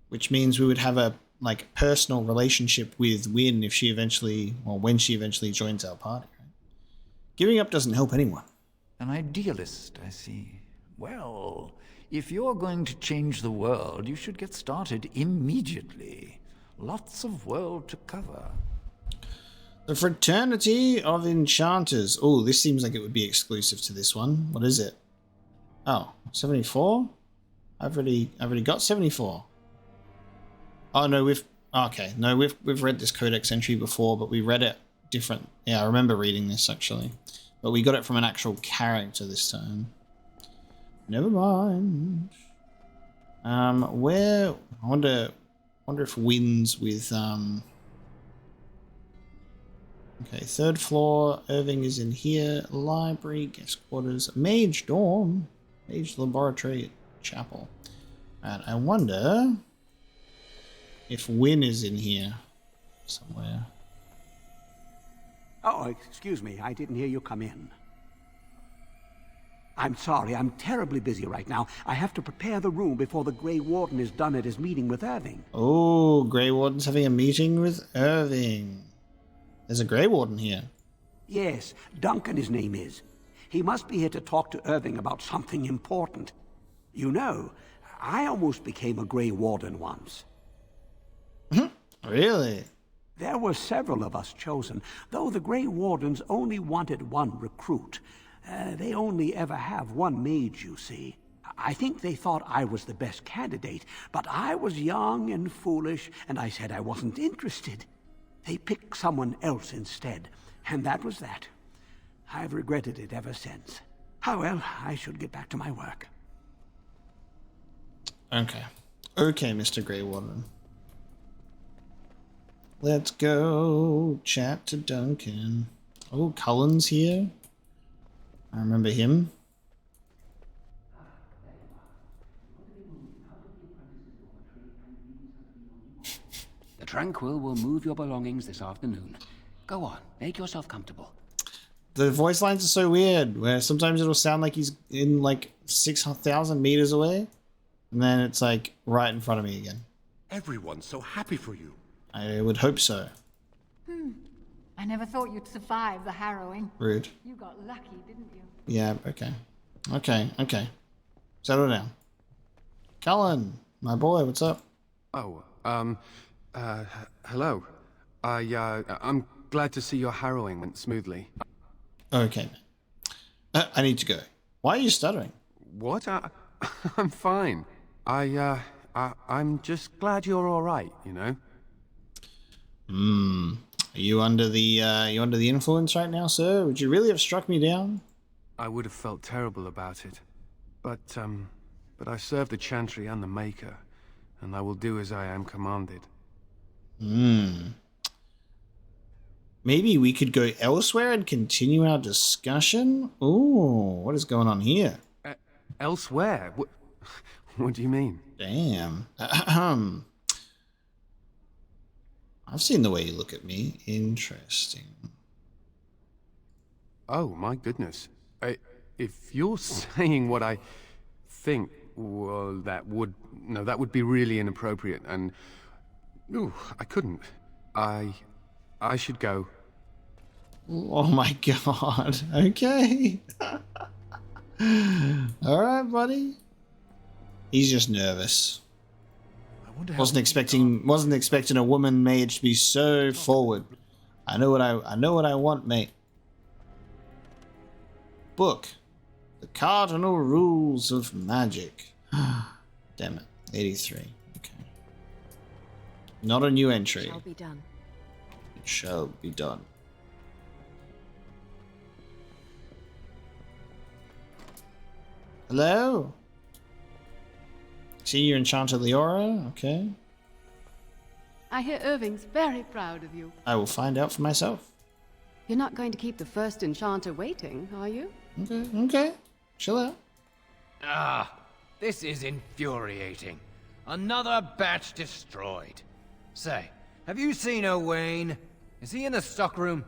Which means we would have a personal relationship with Wynne if she eventually, or when she eventually joins our party. Right? Giving up doesn't help anyone. An idealist, I see. Well, if you're going to change the world, you should get started immediately. Lots of world to cover. The Fraternity of Enchanters. Oh, this seems like it would be exclusive to this one. What is it? Oh, 74? I've already got 74. Oh no, we've read this codex entry before, but we read it different. Yeah, I remember reading this actually. But we got it from an actual character this time. Never mind. Where I wonder if Wynne's with okay, third floor, Irving is in here, library, guest quarters, mage dorm, mage laboratory, chapel. And I wonder if Wynne is in here somewhere. Oh, excuse me. I didn't hear you come in. I'm sorry. I'm terribly busy right now. I have to prepare the room before the Grey Warden is done at his meeting with Irving. Oh, Grey Warden's having a meeting with Irving. There's a Grey Warden here. Yes, Duncan his name is. He must be here to talk to Irving about something important. You know, I almost became a Grey Warden once. Really? There were several of us chosen, though the Grey Wardens only wanted one recruit. They only ever have one mage, you see. I think they thought I was the best candidate, but I was young and foolish, and I said I wasn't interested. They picked someone else instead, and that was that. I've regretted it ever since. Oh well, I should get back to my work. Okay. Okay, Mr. Grey Warden. Let's go chat to Duncan. Oh, Cullen's here. I remember him. The Tranquil will move your belongings this afternoon. Go on, make yourself comfortable. The voice lines are so weird, where sometimes it'll sound like he's in like 6,000 meters away, and then it's like right in front of me again. Everyone's so happy for you. I would hope so. I never thought you'd survive the harrowing. Rude. You got lucky, didn't you? Yeah, okay. Settle down. Cullen, my boy, what's up? Oh, hello. I'm glad to see your harrowing went smoothly. Okay, man. I need to go. Why are you stuttering? What? I'm fine. I'm just glad you're all right, you know? Are you under the influence right now, sir? Would you really have struck me down? I would have felt terrible about it. But I serve the Chantry and the Maker, and I will do as I am commanded. Maybe we could go elsewhere and continue our discussion? Ooh, what is going on here? Elsewhere? What do you mean? Damn. I've seen the way you look at me. Interesting. Oh, my goodness. If you're saying what I think, well, that would be really inappropriate, and I couldn't. I should go. Oh my god. Okay. All right, buddy. He's just nervous. Wasn't expecting a woman mage to be so forward. I know what I want, mate. Book. The Cardinal Rules of Magic. Damn it. 83. Okay. Not a new entry. Shall be done. It shall be done. Hello? Senior Enchanter Leora, okay. I hear Irving's very proud of you. I will find out for myself. You're not going to keep the first enchanter waiting, are you? Okay. Chill out. Ah, this is infuriating. Another batch destroyed. Say, have you seen Owain? Is he in the stockroom?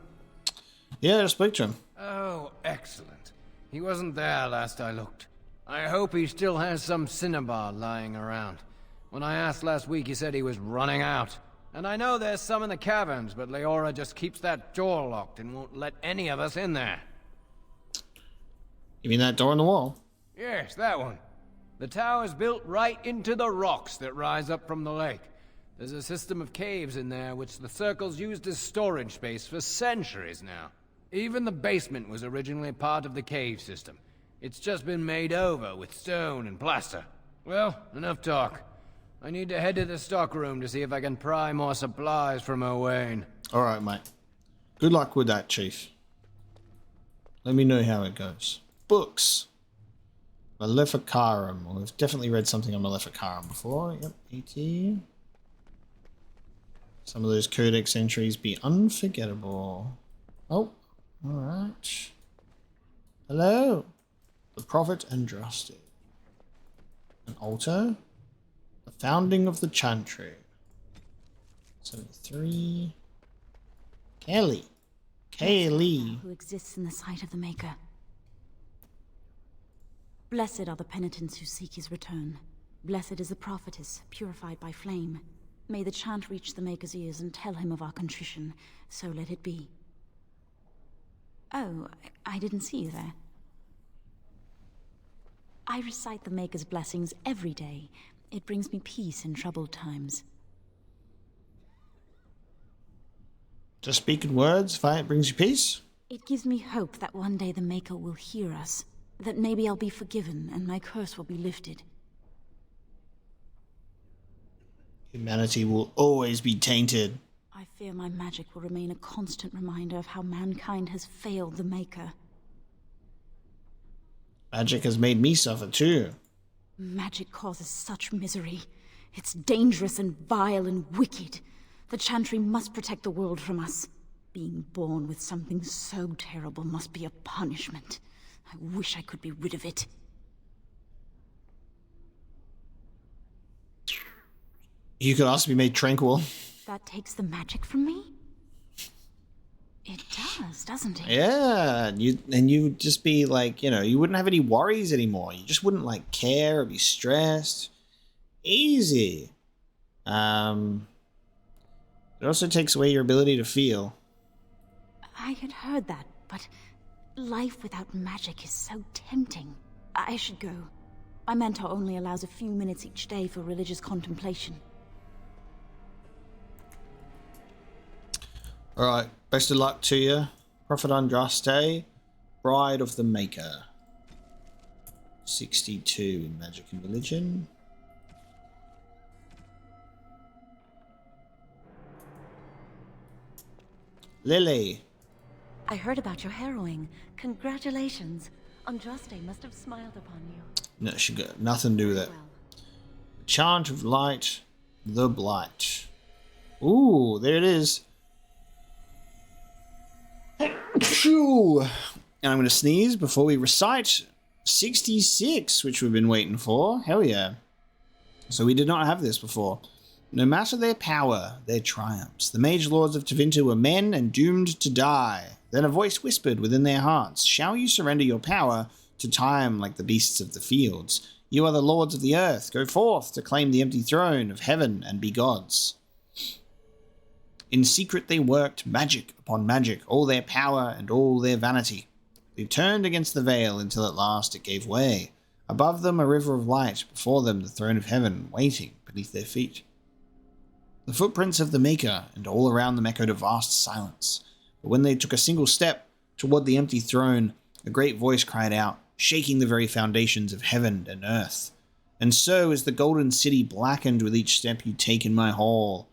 Yeah, I spoke to him. Oh, excellent. He wasn't there last I looked. I hope he still has some cinnabar lying around. When I asked last week, he said he was running out. And I know there's some in the caverns, but Leora just keeps that door locked and won't let any of us in there. You mean that door in the wall? Yes, that one. The tower's built right into the rocks that rise up from the lake. There's a system of caves in there which the Circle's used as storage space for centuries now. Even the basement was originally part of the cave system. It's just been made over with stone and plaster. Well, enough talk. I need to head to the stockroom to see if I can pry more supplies from Owain. Alright, mate. Good luck with that, Chief. Let me know how it goes. Books. Maleficarum. Well, we've definitely read something on Maleficarum before. Yep, 80. Some of those codex entries be unforgettable. Oh, alright. Hello. The Prophet Andraste. An altar. The founding of the Chantry. 73. Kaylee. Who exists in the sight of the Maker. Blessed are the penitents who seek his return. Blessed is the prophetess, purified by flame. May the chant reach the Maker's ears and tell him of our contrition. So let it be. Oh, I didn't see you there. I recite the Maker's blessings every day. It brings me peace in troubled times. Just speaking words, fight brings you peace? It gives me hope that one day the Maker will hear us. That maybe I'll be forgiven and my curse will be lifted. Humanity will always be tainted. I fear my magic will remain a constant reminder of how mankind has failed the Maker. Magic has made me suffer too. Magic causes such misery. It's dangerous and vile and wicked. The Chantry must protect the world from us. Being born with something so terrible must be a punishment. I wish I could be rid of it. You could also be made tranquil. That takes the magic from me? It does, doesn't it? Yeah, and you would just be like, you wouldn't have any worries anymore. You just wouldn't like care or be stressed. Easy. It also takes away your ability to feel. I had heard that, but life without magic is so tempting. I should go. My mentor only allows a few minutes each day for religious contemplation. Alright, best of luck to you. Prophet Andraste, Bride of the Maker. 62 in Magic and Religion. Lily. I heard about your harrowing. Congratulations. Andraste must have smiled upon you. No, she got nothing to do with it. Chant of Light, the Blight. Ooh, there it is. Phew. And I'm going to sneeze before we recite 66, which we've been waiting for. Hell yeah. So we did not have this before. No matter their power, their triumphs, the mage lords of Tevinter were men and doomed to die. Then a voice whispered within their hearts, "Shall you surrender your power to time like the beasts of the fields? You are the lords of the earth. Go forth to claim the empty throne of heaven and be gods." In secret they worked magic upon magic, all their power and all their vanity. They turned against the veil until at last it gave way. Above them a river of light, before them the throne of heaven, waiting beneath their feet. The footprints of the Maker, and all around them echoed a vast silence. But when they took a single step toward the empty throne, a great voice cried out, shaking the very foundations of heaven and earth. "And so is the golden city blackened with each step you take in my hall.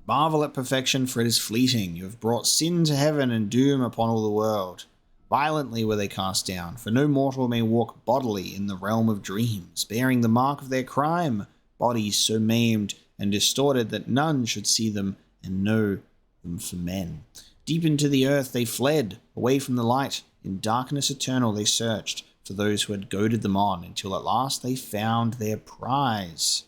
Marvel at perfection, for it is fleeting. You have brought sin to heaven and doom upon all the world. Violently were they cast down, for no mortal may walk bodily in the realm of dreams, bearing the mark of their crime, bodies so maimed and distorted that none should see them and know them for men. Deep into the earth they fled, away from the light. In darkness eternal they searched for those who had goaded them on, until at last they found their prize.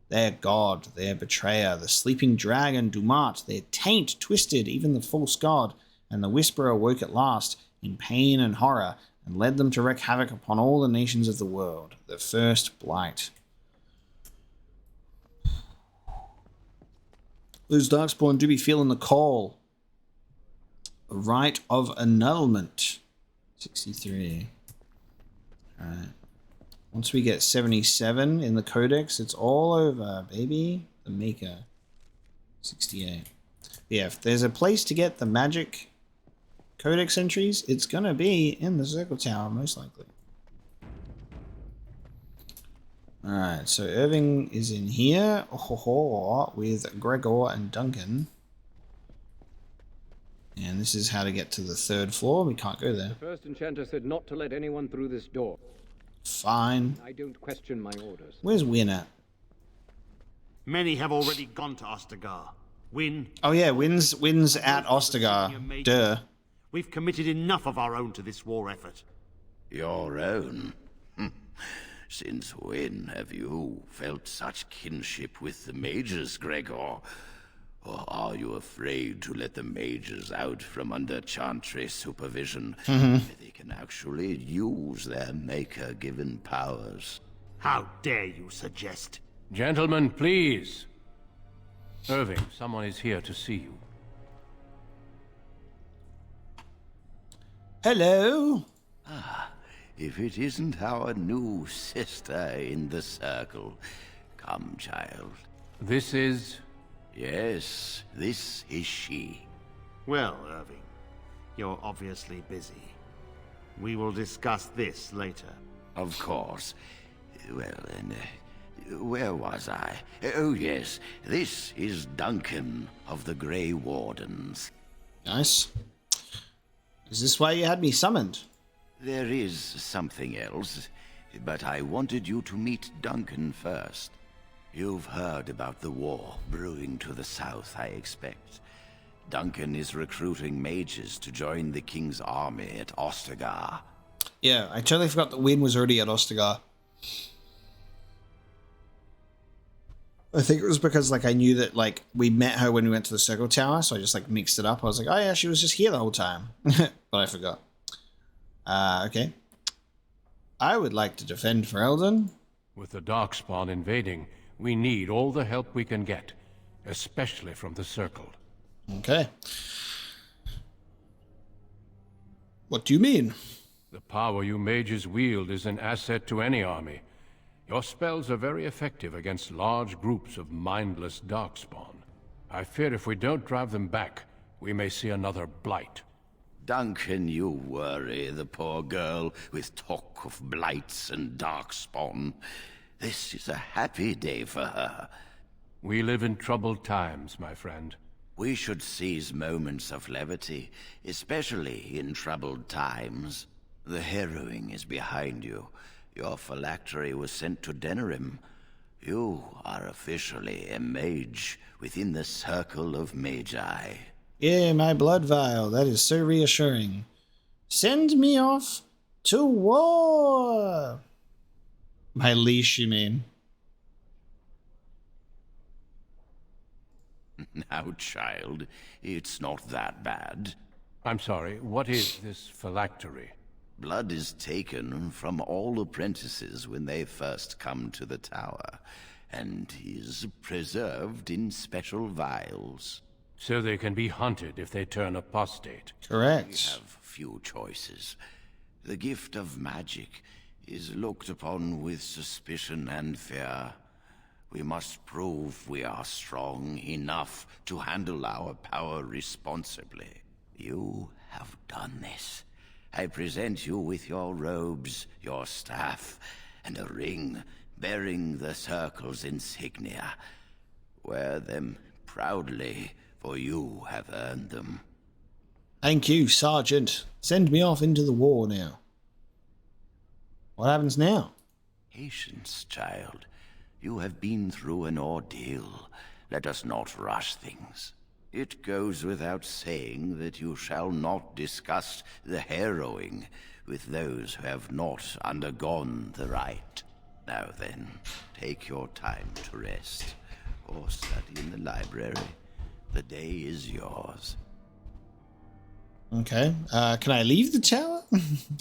Their god, their betrayer, the sleeping dragon Dumat, their taint twisted even the false god, and the Whisperer woke at last in pain and horror, and led them to wreak havoc upon all the nations of the world, the first blight. Those Darkspawn do be feeling the call. A rite of annulment. 63. Alright. Once we get 77 in the codex, it's all over, baby. The Maker. 68. Yeah, if there's a place to get the magic codex entries, it's gonna be in the Circle Tower, most likely. Alright, so Irving is in here with Gregor and Duncan. And this is how to get to the 3rd floor. We can't go there. The first enchanter said not to let anyone through this door. Fine. I don't question my orders. Where's Wynn at? Many have already gone to Ostagar. Wynn. Oh yeah, Wynn's at Ostagar. Duh. We've committed enough of our own to this war effort. Your own? Since when have you felt such kinship with the mages, Gregor? Or are you afraid to let the mages out from under Chantry supervision, where they can actually use their Maker-given powers? How dare you suggest? Gentlemen, please. Irving, someone is here to see you. Hello? Ah, if it isn't our new sister in the circle. Come, child. This is... Yes, this is she. Well, Irving, you're obviously busy. We will discuss this later. Of course. Well, then, where was I? Oh, yes, this is Duncan of the Grey Wardens. Nice. Is this why you had me summoned? There is something else, but I wanted you to meet Duncan first. You've heard about the war brewing to the south, I expect. Duncan is recruiting mages to join the king's army at Ostagar. Yeah, I totally forgot that Wynn was already at Ostagar. I think it was because, like, I knew that, like, we met her when we went to the Circle Tower, so I just, like, mixed it up. I was like, oh yeah, she was just here the whole time. But I forgot. Okay. I would like to defend Ferelden. With the Darkspawn invading, we need all the help we can get, especially from the Circle. Okay. What do you mean? The power you mages wield is an asset to any army. Your spells are very effective against large groups of mindless Darkspawn. I fear if we don't drive them back, we may see another blight. Duncan, you worry the poor girl with talk of blights and Darkspawn. This is a happy day for her. We live in troubled times, my friend. We should seize moments of levity, especially in troubled times. The harrowing is behind you. Your phylactery was sent to Denerim. You are officially a mage within the circle of magi. Yeah, my blood vial. That is so reassuring. Send me off to war. My leash, you mean? Now, child, it's not that bad. I'm sorry, what is this phylactery? Blood is taken from all apprentices when they first come to the tower, and is preserved in special vials. So they can be hunted if they turn apostate. Correct. We have few choices. The gift of magic is looked upon with suspicion and fear. We must prove we are strong enough to handle our power responsibly. You have done this. I present you with your robes, your staff, and a ring bearing the Circle's insignia. Wear them proudly, for you have earned them. Thank you, Sergeant. Send me off into the war now. What happens now? Patience, child. You have been through an ordeal. Let us not rush things. It goes without saying that you shall not discuss the harrowing with those who have not undergone the rite. Now then, take your time to rest, or study in the library. The day is yours. Okay. Can I leave the tower?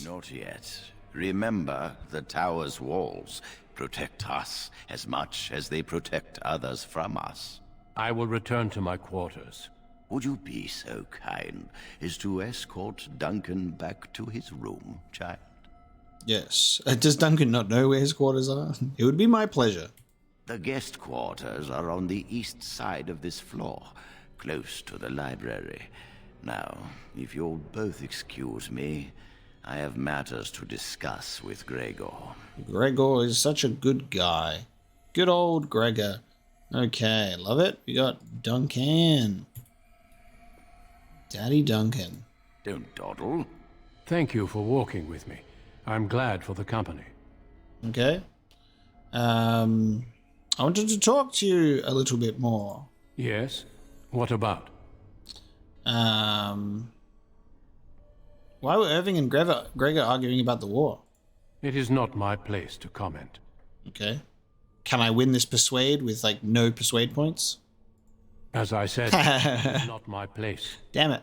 Not yet. Remember, the tower's walls protect us as much as they protect others from us. I will return to my quarters. Would you be so kind as to escort Duncan back to his room, child? Yes. Does Duncan not know where his quarters are? It would be my pleasure. The guest quarters are on the east side of this floor, close to the library. Now, if you'll both excuse me, I have matters to discuss with Gregor. Gregor is such a good guy. Good old Gregor. Okay, love it. We got Duncan. Daddy Duncan. Don't dawdle. Thank you for walking with me. I'm glad for the company. Okay. I wanted to talk to you a little bit more. Yes? What about? Why were Irving and Gregor arguing about the war? It is not my place to comment. Okay. Can I win this persuade with, like, no persuade points? As I said, it is not my place. Damn it.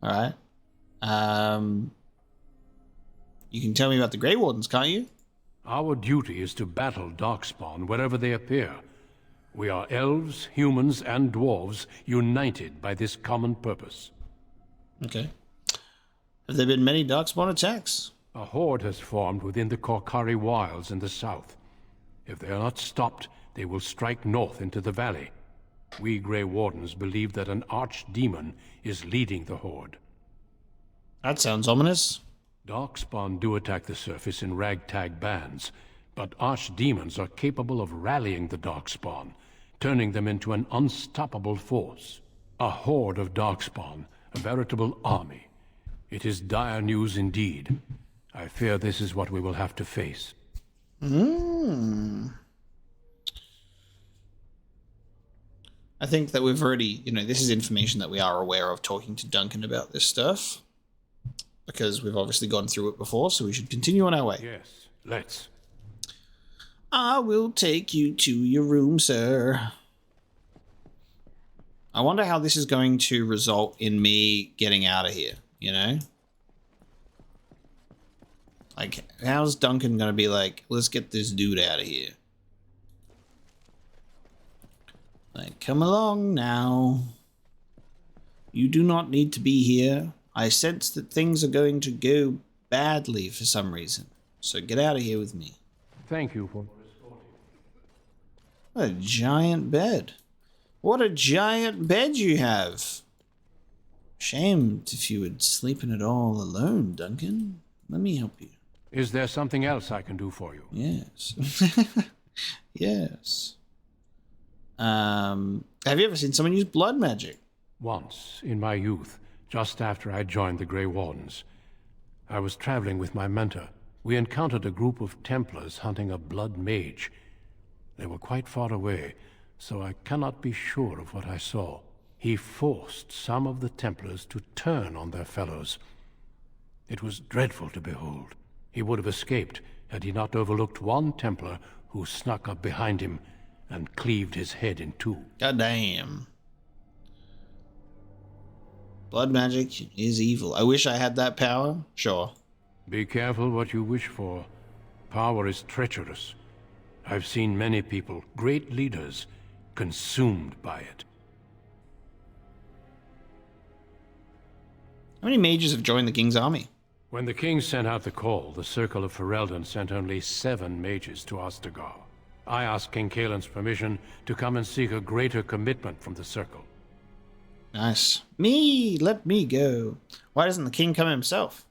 Alright. You can tell me about the Grey Wardens, can't you? Our duty is to battle Darkspawn wherever they appear. We are elves, humans, and dwarves united by this common purpose. Okay. Have there been many Darkspawn attacks? A horde has formed within the Korkari Wilds in the south. If they are not stopped, they will strike north into the valley. We Grey Wardens believe that an archdemon is leading the horde. That sounds ominous. Darkspawn do attack the surface in ragtag bands, but archdemons are capable of rallying the Darkspawn, turning them into an unstoppable force. A horde of Darkspawn, a veritable army. It is dire news indeed. I fear this is what we will have to face. I think that we've already, this is information that we are aware of talking to Duncan about this stuff. Because we've obviously gone through it before, so we should continue on our way. Yes, let's. I will take you to your room, sir. I wonder how this is going to result in me getting out of here, Like, how's Duncan going to be like, let's get this dude out of here? Like, come along now. You do not need to be here. I sense that things are going to go badly for some reason. So get out of here with me. Thank you for... What a giant bed. What a giant bed you have. Shamed if you would sleep in it all alone, Duncan. Let me help you. Is there something else I can do for you? Yes. Yes. Have you ever seen someone use blood magic? Once, in my youth, just after I joined the Grey Wardens. I was traveling with my mentor. We encountered a group of Templars hunting a blood mage. They were quite far away, so I cannot be sure of what I saw. He forced some of the Templars to turn on their fellows. It was dreadful to behold. He would have escaped had he not overlooked one Templar who snuck up behind him and cleaved his head in two. God damn. Blood magic is evil. I wish I had that power. Sure. Be careful what you wish for. Power is treacherous. I've seen many people, great leaders, consumed by it. How many mages have joined the king's army? When the king sent out the call, the Circle of Ferelden sent only 7 mages to Ostagar. I asked King Kaelin's permission to come and seek a greater commitment from the Circle. Nice. Me! Let me go. Why doesn't the king come himself?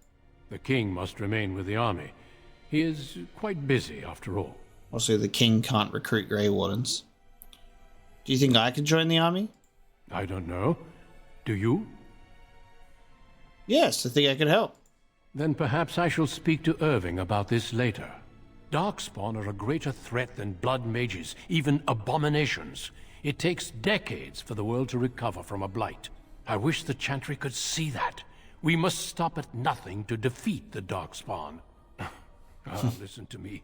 The king must remain with the army. He is quite busy, after all. Also, the king can't recruit Grey Wardens. Do you think I could join the army? I don't know. Do you? Yes, I think I could help. Then perhaps I shall speak to Irving about this later. Darkspawn are a greater threat than blood mages, even abominations. It takes decades for the world to recover from a blight. I wish the Chantry could see that. We must stop at nothing to defeat the Darkspawn. Listen to me.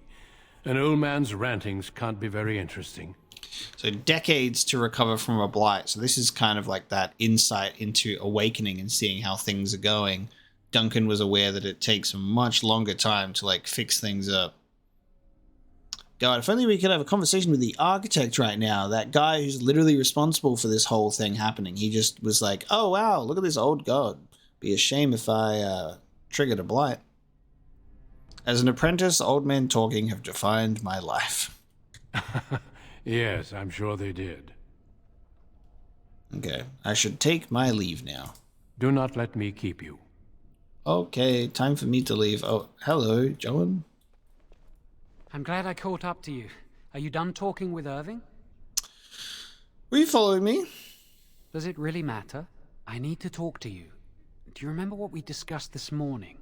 An old man's rantings can't be very interesting. So decades to recover from a blight. So this is kind of like that insight into awakening and seeing how things are going. Duncan was aware that it takes a much longer time to like fix things up. God, if only we could have a conversation with the architect right now. That guy who's literally responsible for this whole thing happening. He just was like, oh wow, look at this old god. Be a shame if I triggered a blight. As an apprentice, old men talking have defined my life. Yes, I'm sure they did. Okay, I should take my leave now. Do not let me keep you. Okay, time for me to leave. Oh, hello, Joan. I'm glad I caught up to you. Are you done talking with Irving? Were you following me? Does it really matter? I need to talk to you. Do you remember what we discussed this morning?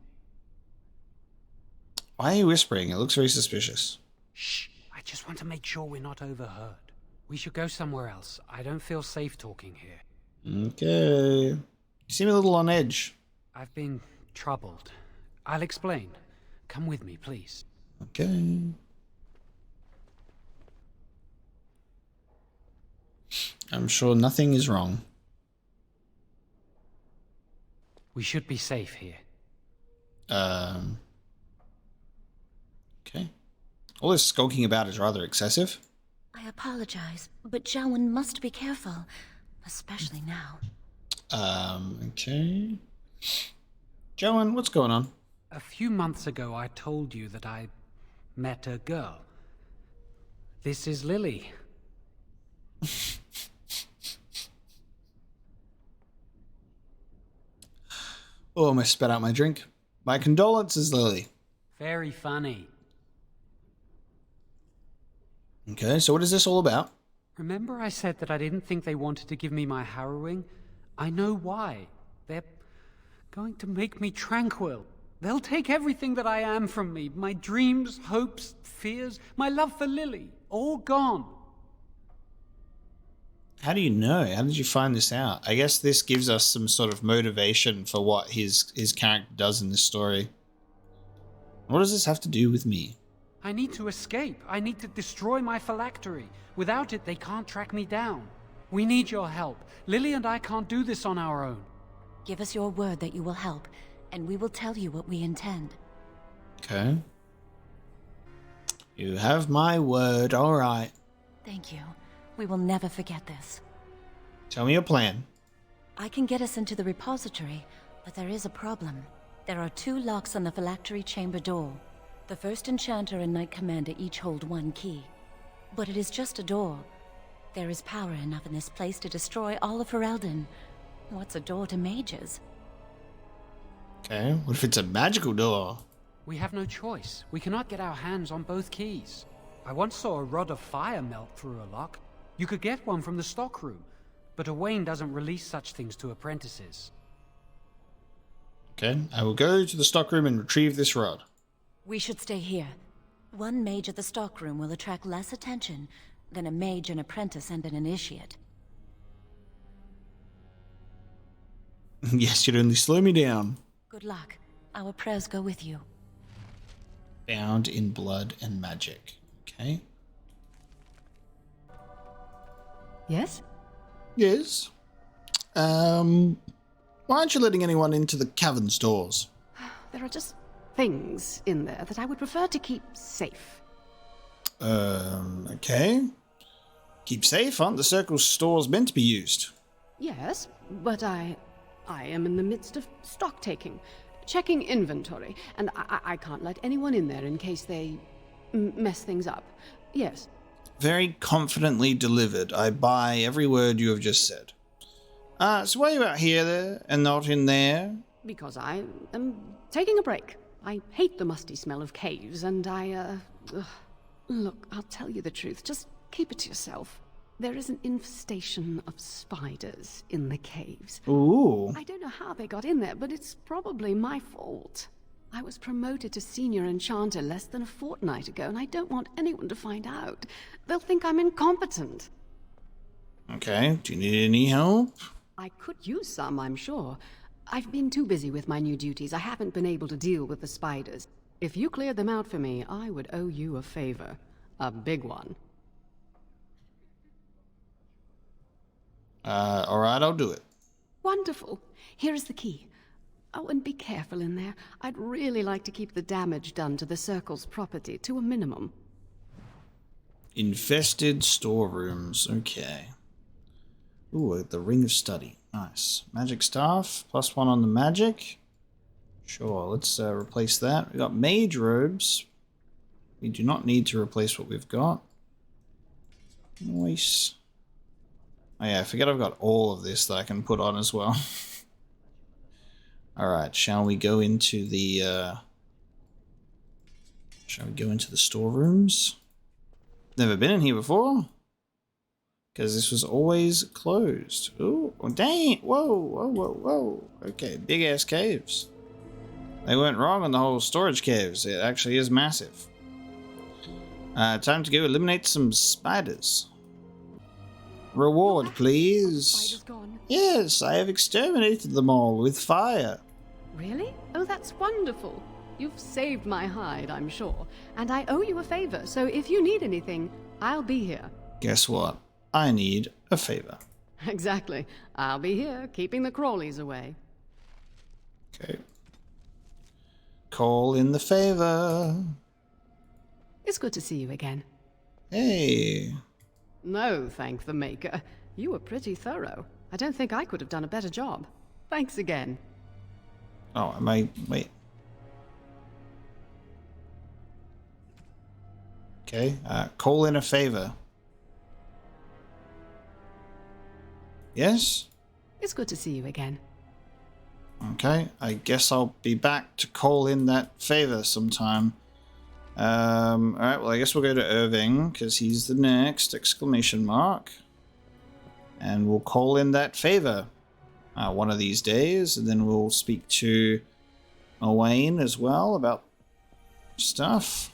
Why are you whispering? It looks very suspicious. Shh. I just want to make sure we're not overheard. We should go somewhere else. I don't feel safe talking here. Okay. You seem a little on edge. I've been troubled. I'll explain. Come with me, please. Okay. I'm sure nothing is wrong. We should be safe here. Okay. All this skulking about is rather excessive. I apologize, but Jowan must be careful, especially now. Okay. Jowan, what's going on? A few months ago, I told you that I met a girl. This is Lily. Oh, I almost spat out my drink. My condolences, Lily. Very funny. Okay, so what is this all about? Remember I said that I didn't think they wanted to give me my harrowing? I know why. They're going to make me tranquil. They'll take everything that I am from me. My dreams, hopes, fears, my love for Lily. All gone. How do you know? How did you find this out? I guess this gives us some sort of motivation for what his character does in this story. What does this have to do with me? I need to escape. I need to destroy my phylactery. Without it, they can't track me down. We need your help. Lily and I can't do this on our own. Give us your word that you will help, and we will tell you what we intend. Okay. You have my word, all right. Thank you. We will never forget this. Tell me your plan. I can get us into the repository, but there is a problem. There are 2 locks on the phylactery chamber door. The first enchanter and knight commander each hold 1 key. But it is just a door. There is power enough in this place to destroy all of Ferelden. What's a door to mages? Okay, what if it's a magical door? We have no choice. We cannot get our hands on both keys. I once saw a rod of fire melt through a lock. You could get one from the stockroom, but Owain doesn't release such things to apprentices. Okay, I will go to the stockroom and retrieve this rod. We should stay here. 1 mage at the stockroom will attract less attention, than a mage, an apprentice, and an initiate. Yes, you'd only slow me down. Good luck. Our prayers go with you. Bound in blood and magic. Okay. Yes? Yes. Why aren't you letting anyone into the cavern stores? There are just things in there that I would prefer to keep safe. Okay. Keep safe, aren't the Circle's stores meant to be used? Yes, but I am in the midst of stock taking, checking inventory, and I can't let anyone in there in case they mess things up. Yes. Very confidently delivered. I buy every word you have just said. So why are you out here and not in there? Because I am taking a break. I hate the musty smell of caves, and Look, I'll tell you the truth. Just keep it to yourself. There is an infestation of spiders in the caves. Ooh. I don't know how they got in there, but it's probably my fault. I was promoted to senior enchanter less than a fortnight ago, and I don't want anyone to find out. They'll think I'm incompetent. Okay, do you need any help? I could use some, I'm sure. I've been too busy with my new duties. I haven't been able to deal with the spiders. If you cleared them out for me, I would owe you a favor. A big one. Alright, I'll do it. Wonderful. Here is the key. Oh, and be careful in there. I'd really like to keep the damage done to the Circle's property to a minimum. Infested storerooms. Okay. Ooh, the Ring of Study. Nice. Magic Staff. +1 on the magic. Sure, let's replace that. We got Mage Robes. We do not need to replace what we've got. Nice. Oh yeah, I forget I've got all of this that I can put on as well. Alright, shall we go into the storerooms? Never been in here before. Because this was always closed. Ooh, oh, dang! Whoa, whoa, whoa, whoa. Okay, big ass caves. They weren't wrong on the whole storage caves. It actually is massive. Time to go eliminate some spiders. Reward, please. Yes, I have exterminated them all with fire. Really? Oh, that's wonderful. You've saved my hide, I'm sure. And I owe you a favor, so if you need anything, I'll be here. Guess what? I need a favor. Exactly. I'll be here, keeping the crawlies away. Okay. Call in the favor. It's good to see you again. Hey. No, thank the Maker. You were pretty thorough. I don't think I could have done a better job. Thanks again. Oh, am I... Wait. Okay, call in a favor. Yes? It's good to see you again. Okay, I guess I'll be back to call in that favor sometime. Alright, well I guess we'll go to Irving, because he's the next, ! And we'll call in that favor one of these days, and then we'll speak to Owain as well about stuff.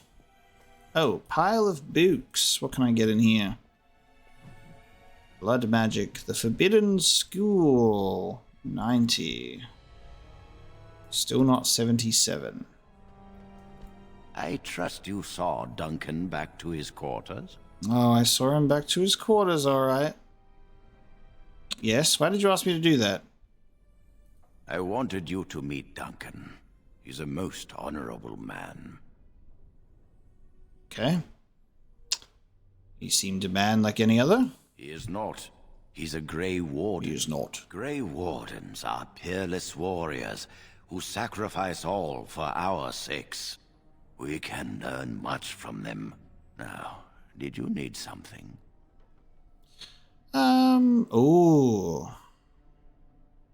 Oh, pile of books. What can I get in here? Blood Magic, The Forbidden School, 90. Still not 77. I trust you saw Duncan back to his quarters? Oh, I saw him back to his quarters, alright. Yes, why did you ask me to do that? I wanted you to meet Duncan. He's a most honorable man. Okay. He seemed a man like any other? He is not. He's a Grey Warden. He is not. Grey Wardens are peerless warriors who sacrifice all for our sakes. We can learn much from them. Now, did you need something? Ooh.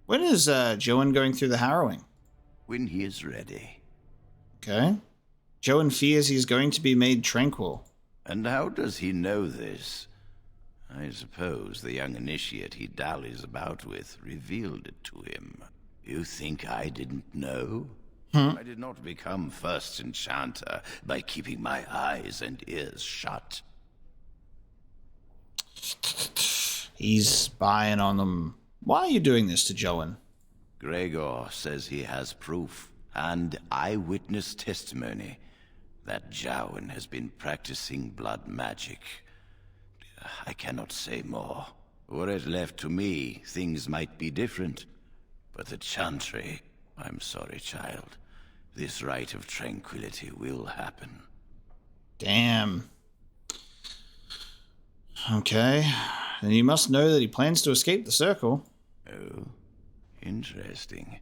When is Joan going through the harrowing? When he is ready. Okay. Joan fears he's going to be made tranquil. And how does he know this? I suppose the young initiate he dallies about with revealed it to him. You think I didn't know? I did not become first enchanter by keeping my eyes and ears shut. He's spying on them. Why are you doing this to Joan? Gregor says he has proof and eyewitness testimony that Jowan has been practicing blood magic. I cannot say more. Were it left to me, things might be different. But the Chantry, I'm sorry, child. This rite of tranquility will happen. Damn. Okay. And you must know that he plans to escape the circle. Oh, interesting.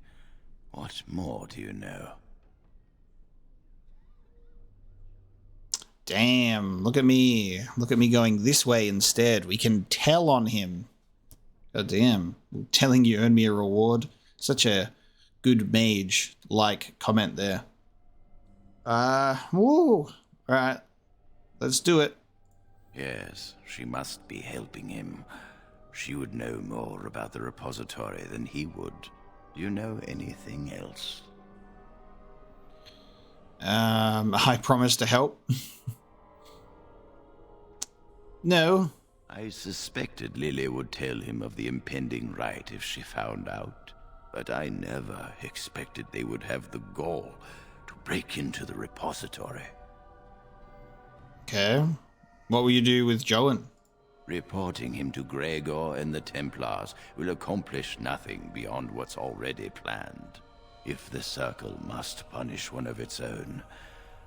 What more do you know? Damn, look at me. Look at me going this way instead. We can tell on him. God damn. Telling you earned me a reward. Such a good mage-like comment there. Woo. Alright. Let's do it. Yes, she must be helping him. She would know more about the repository than he would. Do you know anything else? I promise to help. No. I suspected Lily would tell him of the impending rite if she found out, but I never expected they would have the gall to break into the repository. Okay. What will you do with Joan? Reporting him to Gregor and the Templars will accomplish nothing beyond what's already planned. If the Circle must punish one of its own,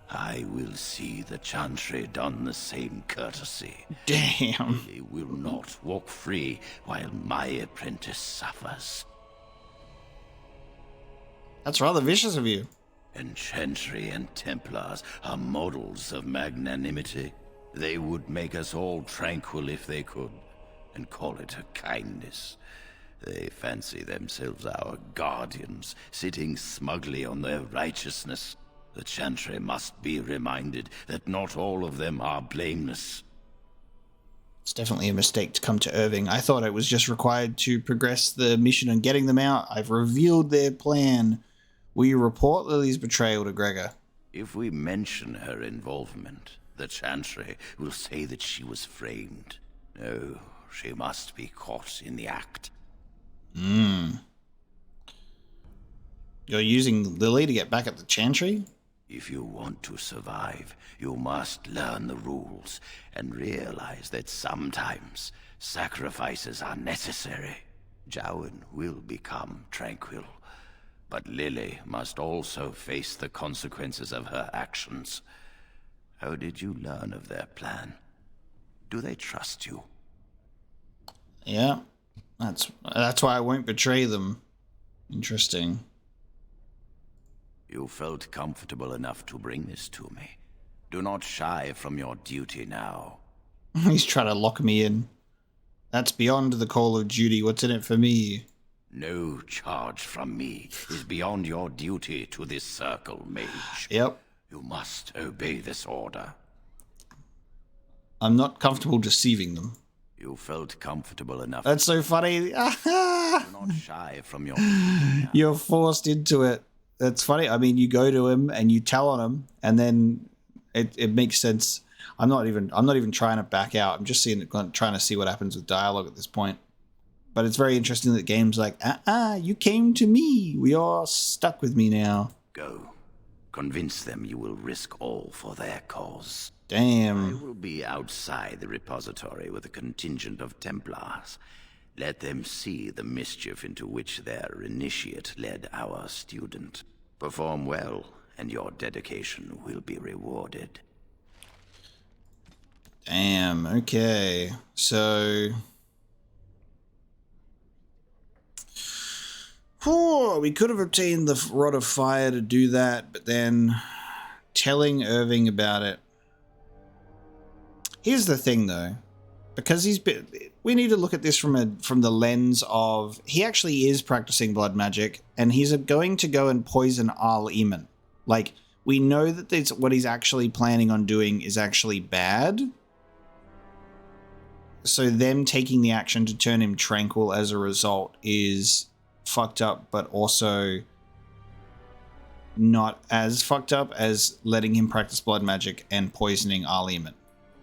I will see the Chantry done the same courtesy. Damn. They will not walk free while my apprentice suffers. That's rather vicious of you. And Chantry and Templars are models of magnanimity. They would make us all tranquil if they could, and call it a kindness. They fancy themselves our guardians, sitting smugly on their righteousness. The Chantry must be reminded that not all of them are blameless. It's definitely a mistake to come to Irving. I thought it was just required to progress the mission and getting them out. I've revealed their plan. Will you report Lily's betrayal to Gregor? If we mention her involvement, the Chantry will say that she was framed. No, she must be caught in the act. You're using Lily to get back at the Chantry? If you want to survive, you must learn the rules and realize that sometimes sacrifices are necessary. Jowan will become tranquil, but Lily must also face the consequences of her actions. How did you learn of their plan? Do they trust you? Yeah, that's why I won't betray them. Interesting. You felt comfortable enough to bring this to me. Do not shy from your duty now. He's trying to lock me in. That's beyond the call of duty. What's in it for me? No charge from me is beyond your duty to this circle, mage. Yep. You must obey this order. I'm not comfortable deceiving them. You felt comfortable enough. That's so funny. Do not shy from your duty now. You're forced into it. That's funny. I mean, you go to him and you tell on him, and then it makes sense. I'm not even trying to back out. I'm just trying to see what happens with dialogue at this point. But it's very interesting that the game's like, you came to me. We are stuck with me now. Go. Convince them you will risk all for their cause. Damn. I will be outside the repository with a contingent of Templars. Let them see the mischief into which their initiate led our student. Perform well, and your dedication will be rewarded. Damn, okay. So... we could have obtained the Rod of Fire to do that, but then telling Irving about it. Here's the thing, though. Because we need to look at this from the lens of he actually is practicing blood magic, and he's going to go and poison Al Eamon. Like, we know that what he's actually planning on doing is actually bad. So them taking the action to turn him tranquil as a result is fucked up, but also not as fucked up as letting him practice blood magic and poisoning Al Eamon,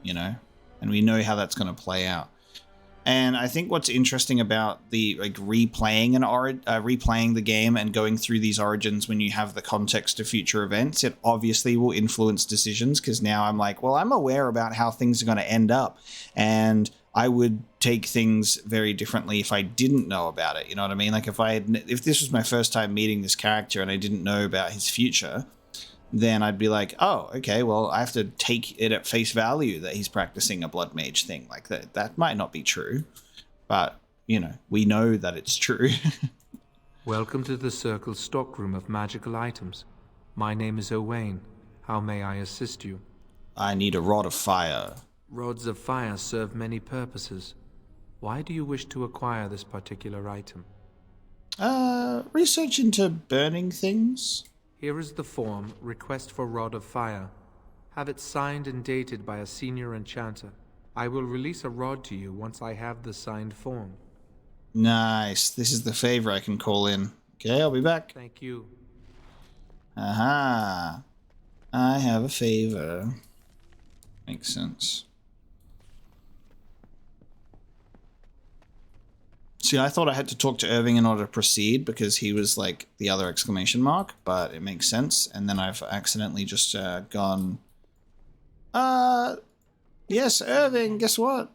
you know? And we know how that's going to play out. And I think what's interesting about the replaying the game and going through these origins when you have the context of future events, it obviously will influence decisions, because now I'm like, well, I'm aware about how things are going to end up, and I would take things very differently if I didn't know about it. You know what I mean? Like if this was my first time meeting this character and I didn't know about his future, then I'd be like, oh, okay, well, I have to take it at face value that he's practicing a blood mage thing. Like that might not be true, but, you know, we know that it's true. Welcome to the Circle's stockroom of magical items. My name is Owain. How may I assist you? I need a rod of fire. Rods of fire serve many purposes. Why do you wish to acquire this particular item? Research into burning things. Here is the form, Request for Rod of Fire. Have it signed and dated by a senior enchanter. I will release a rod to you once I have the signed form. Nice. This is the favor I can call in. Okay, I'll be back. Thank you. Aha. I have a favor. Makes sense. See, I thought I had to talk to Irving in order to proceed because he was like the other exclamation mark, but it makes sense. And then I've accidentally just gone, yes, Irving, guess what?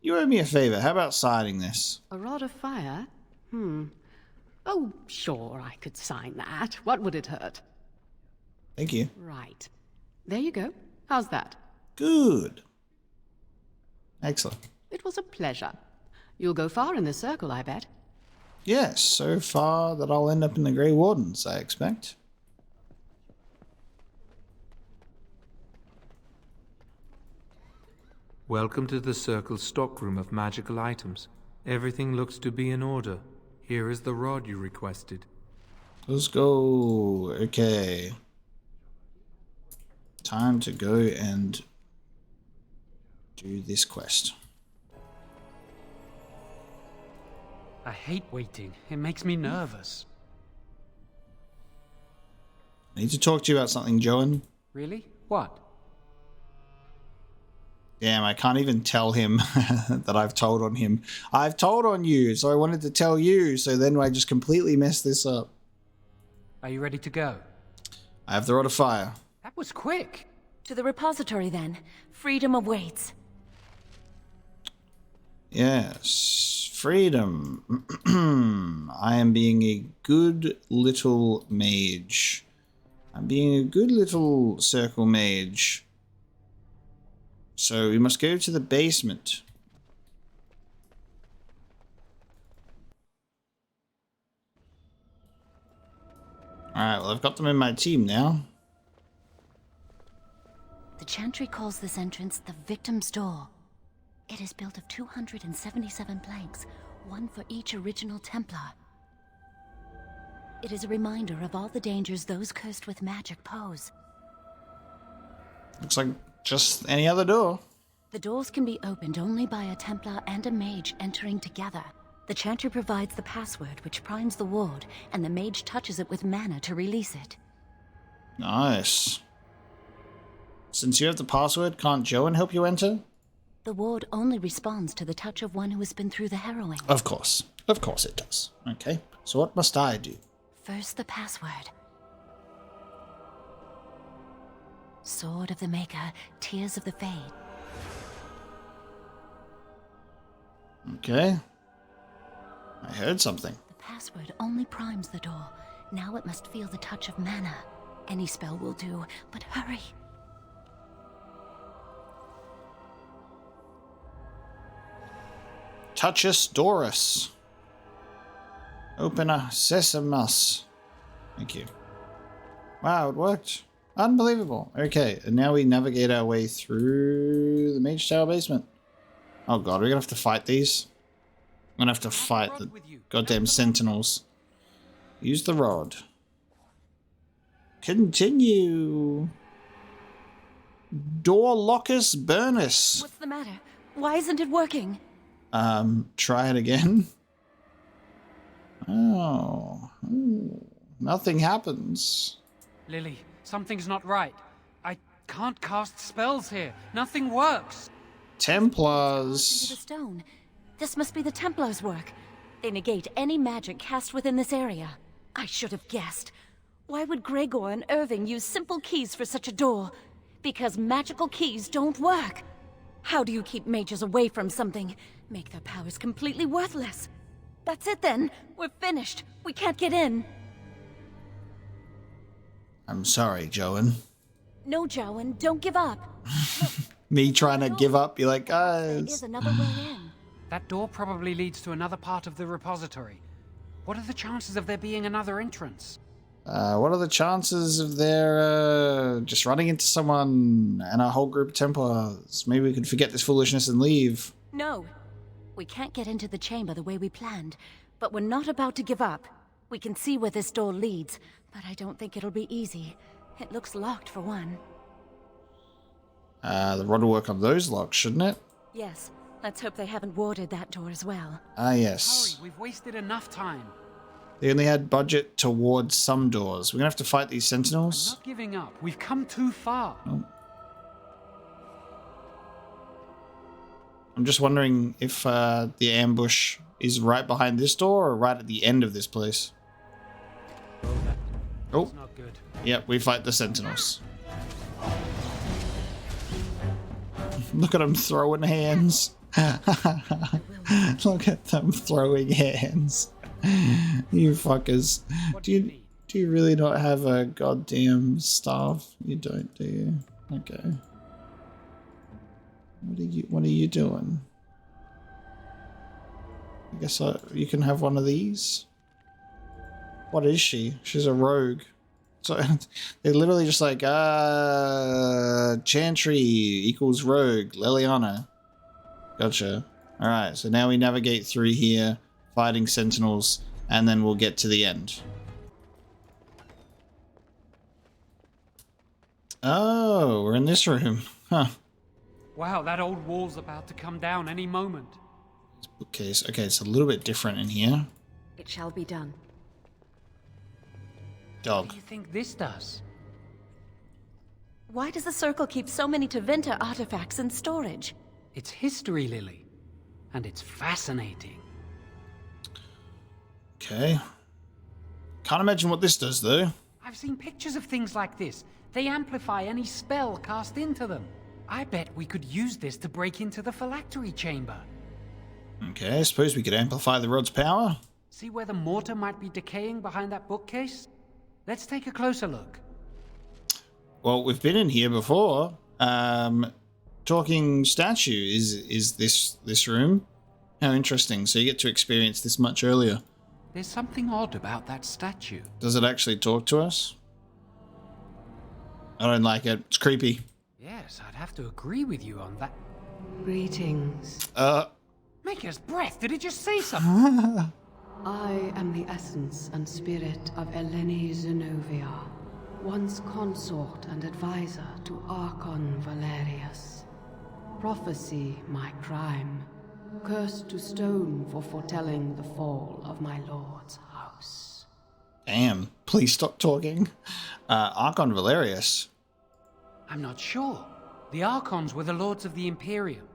You owe me a favor. How about signing this? A rod of fire? Oh, sure, I could sign that. What would it hurt? Thank you. Right. There you go. How's that? Good. Excellent. It was a pleasure. You'll go far in the circle, I bet. Yes, so far that I'll end up in the Grey Wardens, I expect. Welcome to the Circle's stockroom of magical items. Everything looks to be in order. Here is the rod you requested. Let's go. Okay. Time to go and do this quest. I hate waiting. It makes me nervous. I need to talk to you about something, Joan. Really? What? Damn, I can't even tell him that I've told on him. I've told on you, so I wanted to tell you, so then I just completely messed this up. Are you ready to go? I have the Rod of Fire. That was quick. To the repository, then. Freedom awaits. Yes, freedom. I am being a good little mage. I'm being a good little circle mage. So we must go to the basement. Alright, well I've got them in my team now. The Chantry calls this entrance the Victim's Door. It is built of 277 planks, one for each original Templar. It is a reminder of all the dangers those cursed with magic pose. Looks like just any other door. The doors can be opened only by a Templar and a mage entering together. The Chantry provides the password, which primes the ward, and the mage touches it with mana to release it. Nice. Since you have the password, can't Joan help you enter? The ward only responds to the touch of one who has been through the harrowing. Of course it does. Okay, so what must I do? First, the password. Sword of the Maker, Tears of the Fade. Okay. I heard something. The password only primes the door. Now it must feel the touch of mana. Any spell will do, but hurry. Touchus Dorus. Open a sesamus. Thank you. Wow, it worked. Unbelievable. Okay, and now we navigate our way through the Mage Tower basement. Oh god, we're gonna have to fight these. I'm gonna have to fight the goddamn sentinels. Use the rod. Continue. Dorlocus Burnus. What's the matter? Why isn't it working? Try it again. Oh. Ooh. Nothing happens. Lily, something's not right. I can't cast spells here. Nothing works. Templars. Into the stone. This must be the Templars' work. They negate any magic cast within this area. I should have guessed. Why would Gregor and Irving use simple keys for such a door? Because magical keys don't work. How do you keep mages away from something? Make their powers completely worthless. That's it then. We're finished. We can't get in. I'm sorry, Joan. No, Joan, don't give up. Me trying to give up, you're like, There's guys. another way in. That door probably leads to another part of the repository. What are the chances of there being another entrance? What are the chances of there just running into someone and a whole group of Templars? Maybe we could forget this foolishness and leave. No. We can't get into the chamber the way we planned, but we're not about to give up. We can see where this door leads, but I don't think it'll be easy. It looks locked for one. The rod will work on those locks, shouldn't it? Yes. Let's hope they haven't warded that door as well. Ah, yes. Hurry, we've wasted enough time. They only had budget to ward some doors. We're gonna have to fight these sentinels. Not giving up. We've come too far. Oh. I'm just wondering if the ambush is right behind this door or right at the end of this place. Oh. That's not good. Yep, we fight the sentinels. Look at them throwing hands. Look at them throwing hands. You fuckers. Do you really not have a goddamn staff? You don't, do you? Okay. What are you doing? I guess you can have one of these. What is she? She's a rogue. So they're literally just like, Chantry equals rogue, Leliana. Gotcha. Alright, so now we navigate through here, fighting sentinels, and then we'll get to the end. Oh, we're in this room. Huh. Wow, that old wall's about to come down any moment. Bookcase. Okay, it's a little bit different in here. It shall be done. Dog. What do you think this does? Why does the Circle keep so many Tevinter artifacts in storage? It's history, Lily. And it's fascinating. Okay. Can't imagine what this does, though. I've seen pictures of things like this. They amplify any spell cast into them. I bet we could use this to break into the phylactery chamber. Okay, I suppose we could amplify the rod's power. See where the mortar might be decaying behind that bookcase? Let's take a closer look. Well, we've been in here before. Talking statue is this room. How interesting. So you get to experience this much earlier. There's something odd about that statue. Does it actually talk to us? I don't like it. It's creepy. Yes, I'd have to agree with you on that. Greetings. Maker's breath, did it just say something? I am the essence and spirit of Eleni Zenobia, once consort and advisor to Archon Valerius. Prophecy my crime, cursed to stone for foretelling the fall of my lord's house. Damn, please stop talking. Archon Valerius. I'm not sure. The Archons were the lords of the Imperium.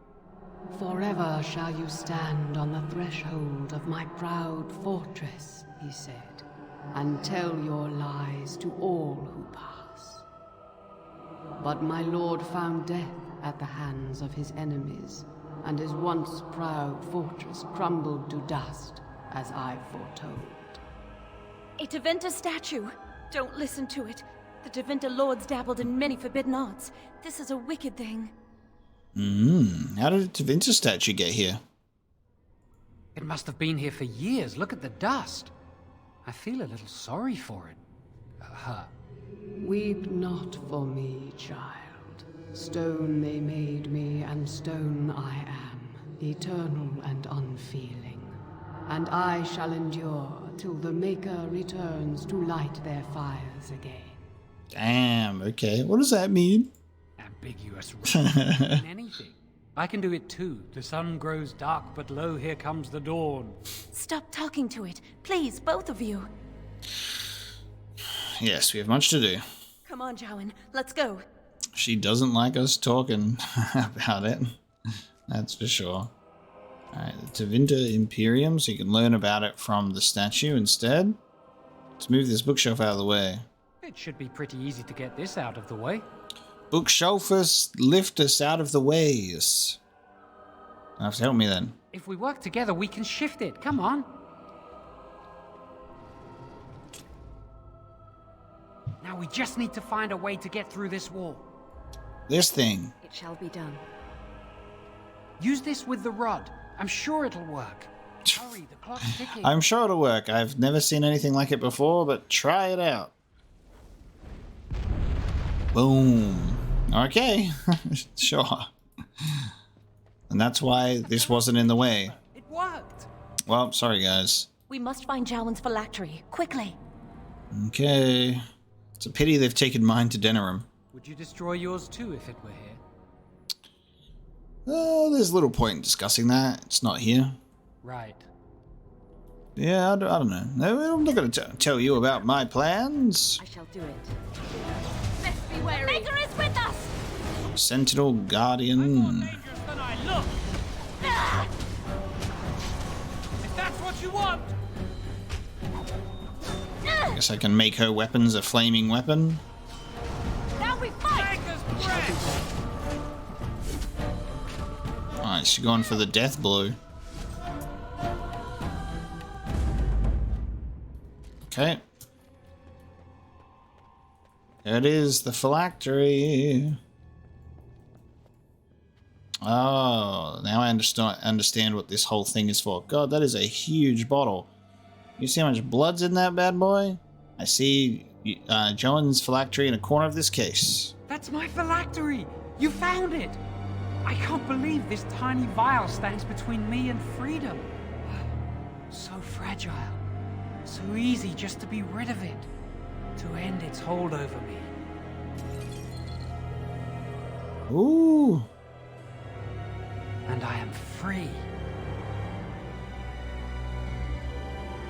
Forever shall you stand on the threshold of my proud fortress, he said, and tell your lies to all who pass. But my lord found death at the hands of his enemies, and his once proud fortress crumbled to dust, as I foretold. A Tevinter statue! Don't listen to it. The Tevinter lords dabbled in many forbidden arts. This is a wicked thing. How did a Tevinter statue get here? It must have been here for years. Look at the dust. I feel a little sorry for it. Her. Weep not for me, child. Stone they made me, and stone I am, eternal and unfeeling. And I shall endure till the Maker returns to light their fires again. Damn, okay. What does that mean? Ambiguous. Anything. I can do it too. The sun grows dark, but lo, here comes the dawn. Stop talking to it. Please, both of you. Yes, we have much to do. Come on, Jowan. Let's go. She doesn't like us talking about it. That's for sure. Alright, the Tevinter Imperium, so you can learn about it from the statue instead. Let's move this bookshelf out of the way. It should be pretty easy to get this out of the way. Bookshelfers, lift us out of the ways. You have to help me then. If we work together, we can shift it. Come on. Now we just need to find a way to get through this wall. This thing. It shall be done. Use this with the rod. I'm sure it'll work. Hurry, the clock's ticking. I'm sure it'll work. I've never seen anything like it before, but try it out. Boom. Okay. Sure. And that's why this wasn't in the way. It worked. Well, sorry guys. We must find Jowen's phylactery, quickly. Okay. It's a pity they've taken mine to Denerim. Would you destroy yours too if it were here? There's little point in discussing that. It's not here. Right. Yeah, I don't know. No, I'm not going to tell you about my plans. I shall do it. Best be wary. Maker is with us! Sentinel Guardian. If that's what you want. I guess I can make her weapons a flaming weapon. Now we fight! Alright, she's going for the death blow. Okay. There it is, the phylactery. Oh, now I understand what this whole thing is for. God, that is a huge bottle. You see how much blood's in that bad boy? I see Jowen's phylactery in a corner of this case. That's my phylactery! You found it! I can't believe this tiny vial stands between me and freedom. So fragile. So easy just to be rid of it. To end its hold over me. Ooh. And I am free.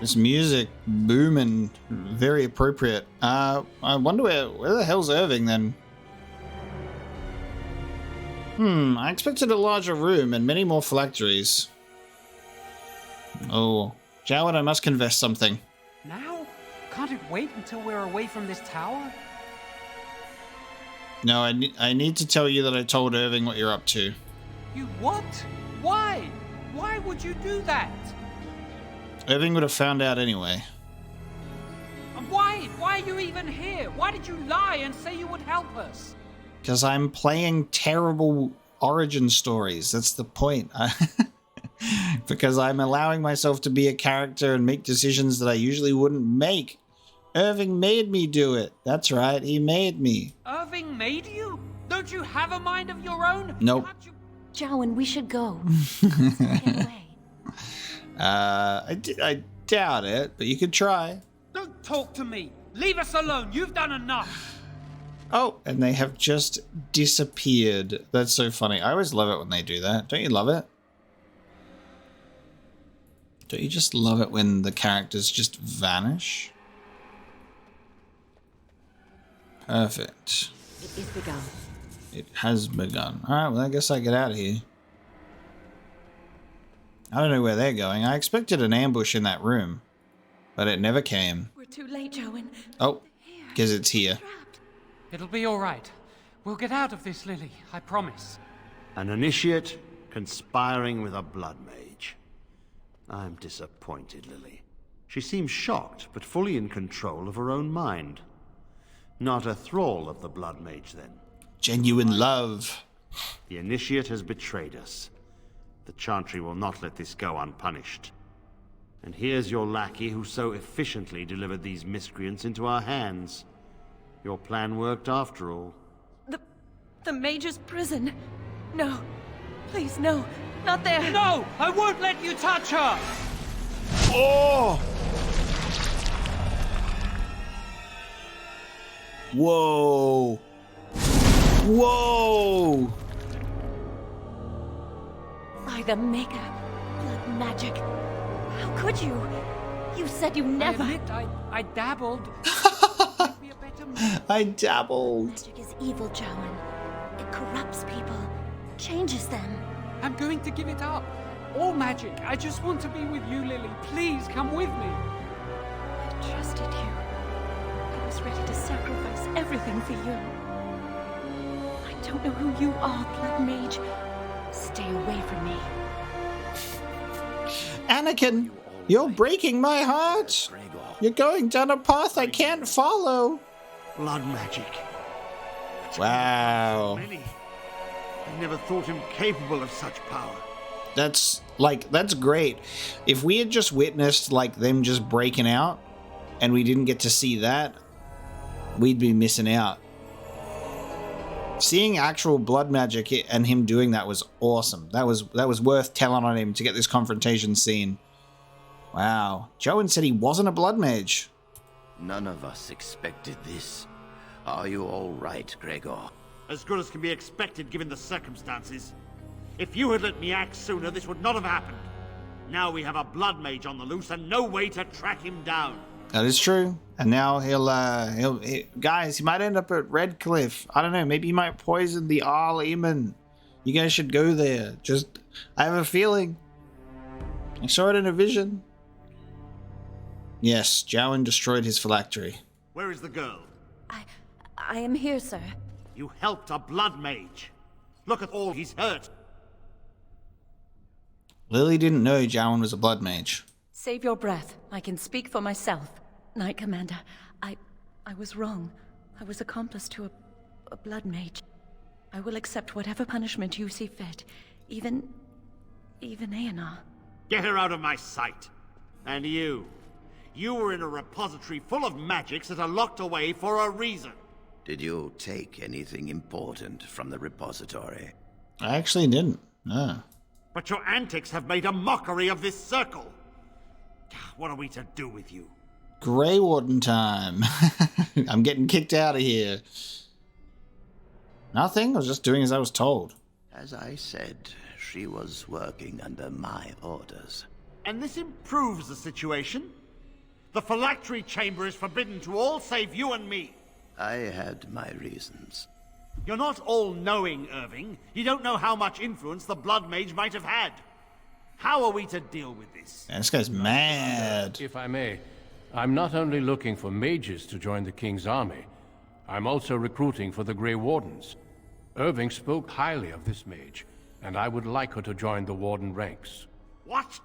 This music booming, very appropriate. I wonder where the hell's Irving then? I expected a larger room and many more phylacteries. Oh, Jowen, I must confess something. Now? Can't it wait until we're away from this tower? No, I need to tell you that I told Irving what you're up to. You what? Why? Why would you do that? Irving would have found out anyway. And why? Why are you even here? Why did you lie and say you would help us? Because I'm playing terrible origin stories. That's the point. Because I'm allowing myself to be a character and make decisions that I usually wouldn't make. Irving made me do it. That's right, he made me. Irving made you? Don't you have a mind of your own? Nope. Jowen, we should go. I doubt it, but you could try. Don't talk to me. Leave us alone. You've done enough. Oh, and they have just disappeared. That's so funny. I always love it when they do that. Don't you love it? Don't you just love it when the characters just vanish? Perfect. It is begun. It has begun. Alright, well I guess I get out of here. I don't know where they're going. I expected an ambush in that room, but it never came. We're too late, Jowen. Oh, because it's here. It'll be all right. We'll get out of this, Lily. I promise. An initiate conspiring with a blood mage. I'm disappointed, Lily. She seems shocked, but fully in control of her own mind. Not a thrall of the blood mage, then. Genuine love. The initiate has betrayed us. The Chantry will not let this go unpunished. And here's your lackey who so efficiently delivered these miscreants into our hands. Your plan worked after all. The Mage's prison. No. Please, no. Not there. No! I won't let you touch her! Oh! Whoa! Whoa! By the Maker. Blood magic. How could you? You said you never... I admit, I dabbled. I dabbled. Magic is evil, Jowen. It corrupts people. Changes them. I'm going to give it up. All magic. I just want to be with you, Lily. Please come with me. I trusted you. I was ready to sacrifice everything for you. I don't know who you are, Blood Mage. Stay away from me. Anakin, you're breaking my heart. You're going down a path I can't follow. Blood magic. Wow. I never thought him capable of such power. That's great. If we had just witnessed like them just breaking out and we didn't get to see that, we'd be missing out. Seeing actual blood magic and him doing that was awesome. That was worth telling on him to get this confrontation scene. Wow. Joan said he wasn't a blood mage. None of us expected this. Are you all right, Gregor? As good as can be expected given the circumstances. If you had let me act sooner, this would not have happened. Now we have a blood mage on the loose and no way to track him down. That is true. And now guys, he might end up at Redcliffe. I don't know. Maybe he might poison the Arl Eamon. You guys should go there. I have a feeling. I saw it in a vision. Yes, Jowan destroyed his phylactery. Where is the girl? I am here, sir. You helped a blood mage. Look at all he's hurt. Lily didn't know Jowan was a blood mage. Save your breath. I can speak for myself. Knight Commander, I was wrong. I was accomplice to a blood mage. I will accept whatever punishment you see fit. Even Aenar. Get her out of my sight. And you were in a repository full of magics that are locked away for a reason. Did you take anything important from the repository? I actually didn't. No. But your antics have made a mockery of this circle. What are we to do with you? Grey Warden time. I'm getting kicked out of here. Nothing. I was just doing as I was told. As I said, she was working under my orders. And this improves the situation. The phylactery chamber is forbidden to all save you and me. I had my reasons. You're not all-knowing, Irving. You don't know how much influence the Blood Mage might have had. How are we to deal with this? Man, this guy's mad. If I may, I'm not only looking for mages to join the King's army, I'm also recruiting for the Grey Wardens. Irving spoke highly of this mage, and I would like her to join the Warden ranks. What?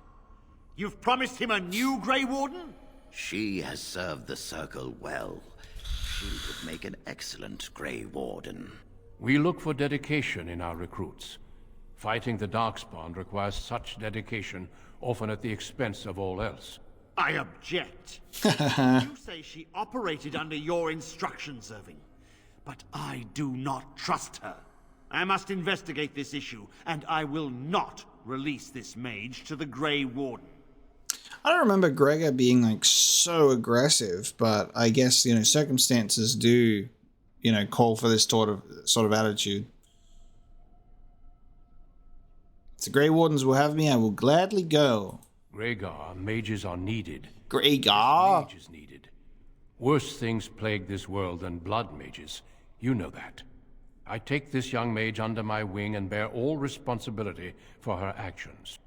You've promised him a new Grey Warden? She has served the Circle well. She would make an excellent Grey Warden. We look for dedication in our recruits. Fighting the Darkspawn requires such dedication, often at the expense of all else. I object. You say she operated under your instructions, Irving. But I do not trust her. I must investigate this issue, and I will not release this mage to the Grey Warden. I don't remember Gregor being like so aggressive, but I guess, circumstances do, call for this sort of attitude. If the Grey Wardens will have me, I will gladly go. Gregor, mages are needed. Gregor? Mages needed. Worse things plague this world than blood mages. You know that. I take this young mage under my wing and bear all responsibility for her actions.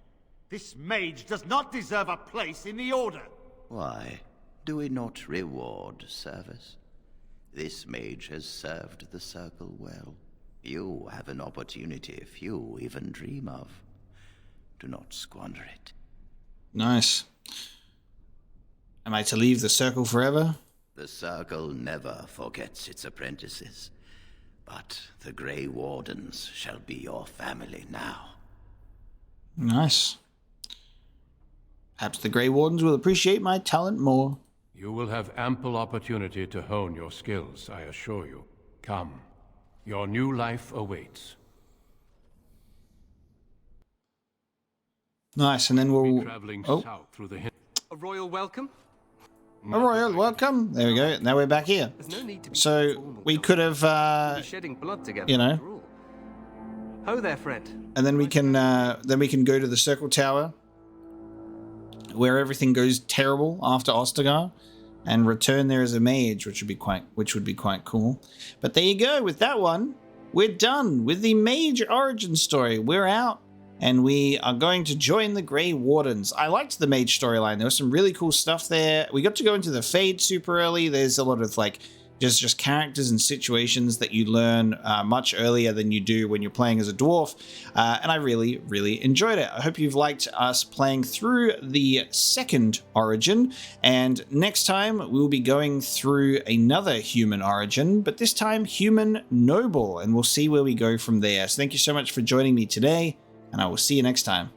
This mage does not deserve a place in the Order. Why? Do we not reward service? This mage has served the Circle well. You have an opportunity few even dream of. Do not squander it. Nice. Am I to leave the Circle forever? The Circle never forgets its apprentices. But the Grey Wardens shall be your family now. Nice. Perhaps the Grey Wardens will appreciate my talent more. You will have ample opportunity to hone your skills, I assure you. Come. Your new life awaits. Nice, and then we'll... south through the... A royal welcome? A royal welcome. There we go. Now we're back here. So we could have, shedding blood together. Ho there, friend. And then we can go to the Circle Tower, where everything goes terrible after Ostagar, and return there as a mage, which would be quite cool. But there you go. With that one, we're done with the mage origin story. We're out. and we are going to join the Grey Wardens. I liked the mage storyline. There was some really cool stuff there. We got to go into the Fade super early. There's a lot of like just characters and situations that you learn much earlier than you do when you're playing as a dwarf, and I really, really enjoyed it. I hope you've liked us playing through the second origin, and next time we'll be going through another human origin, but this time human noble, and we'll see where we go from there. So thank you so much for joining me today, and I will see you next time.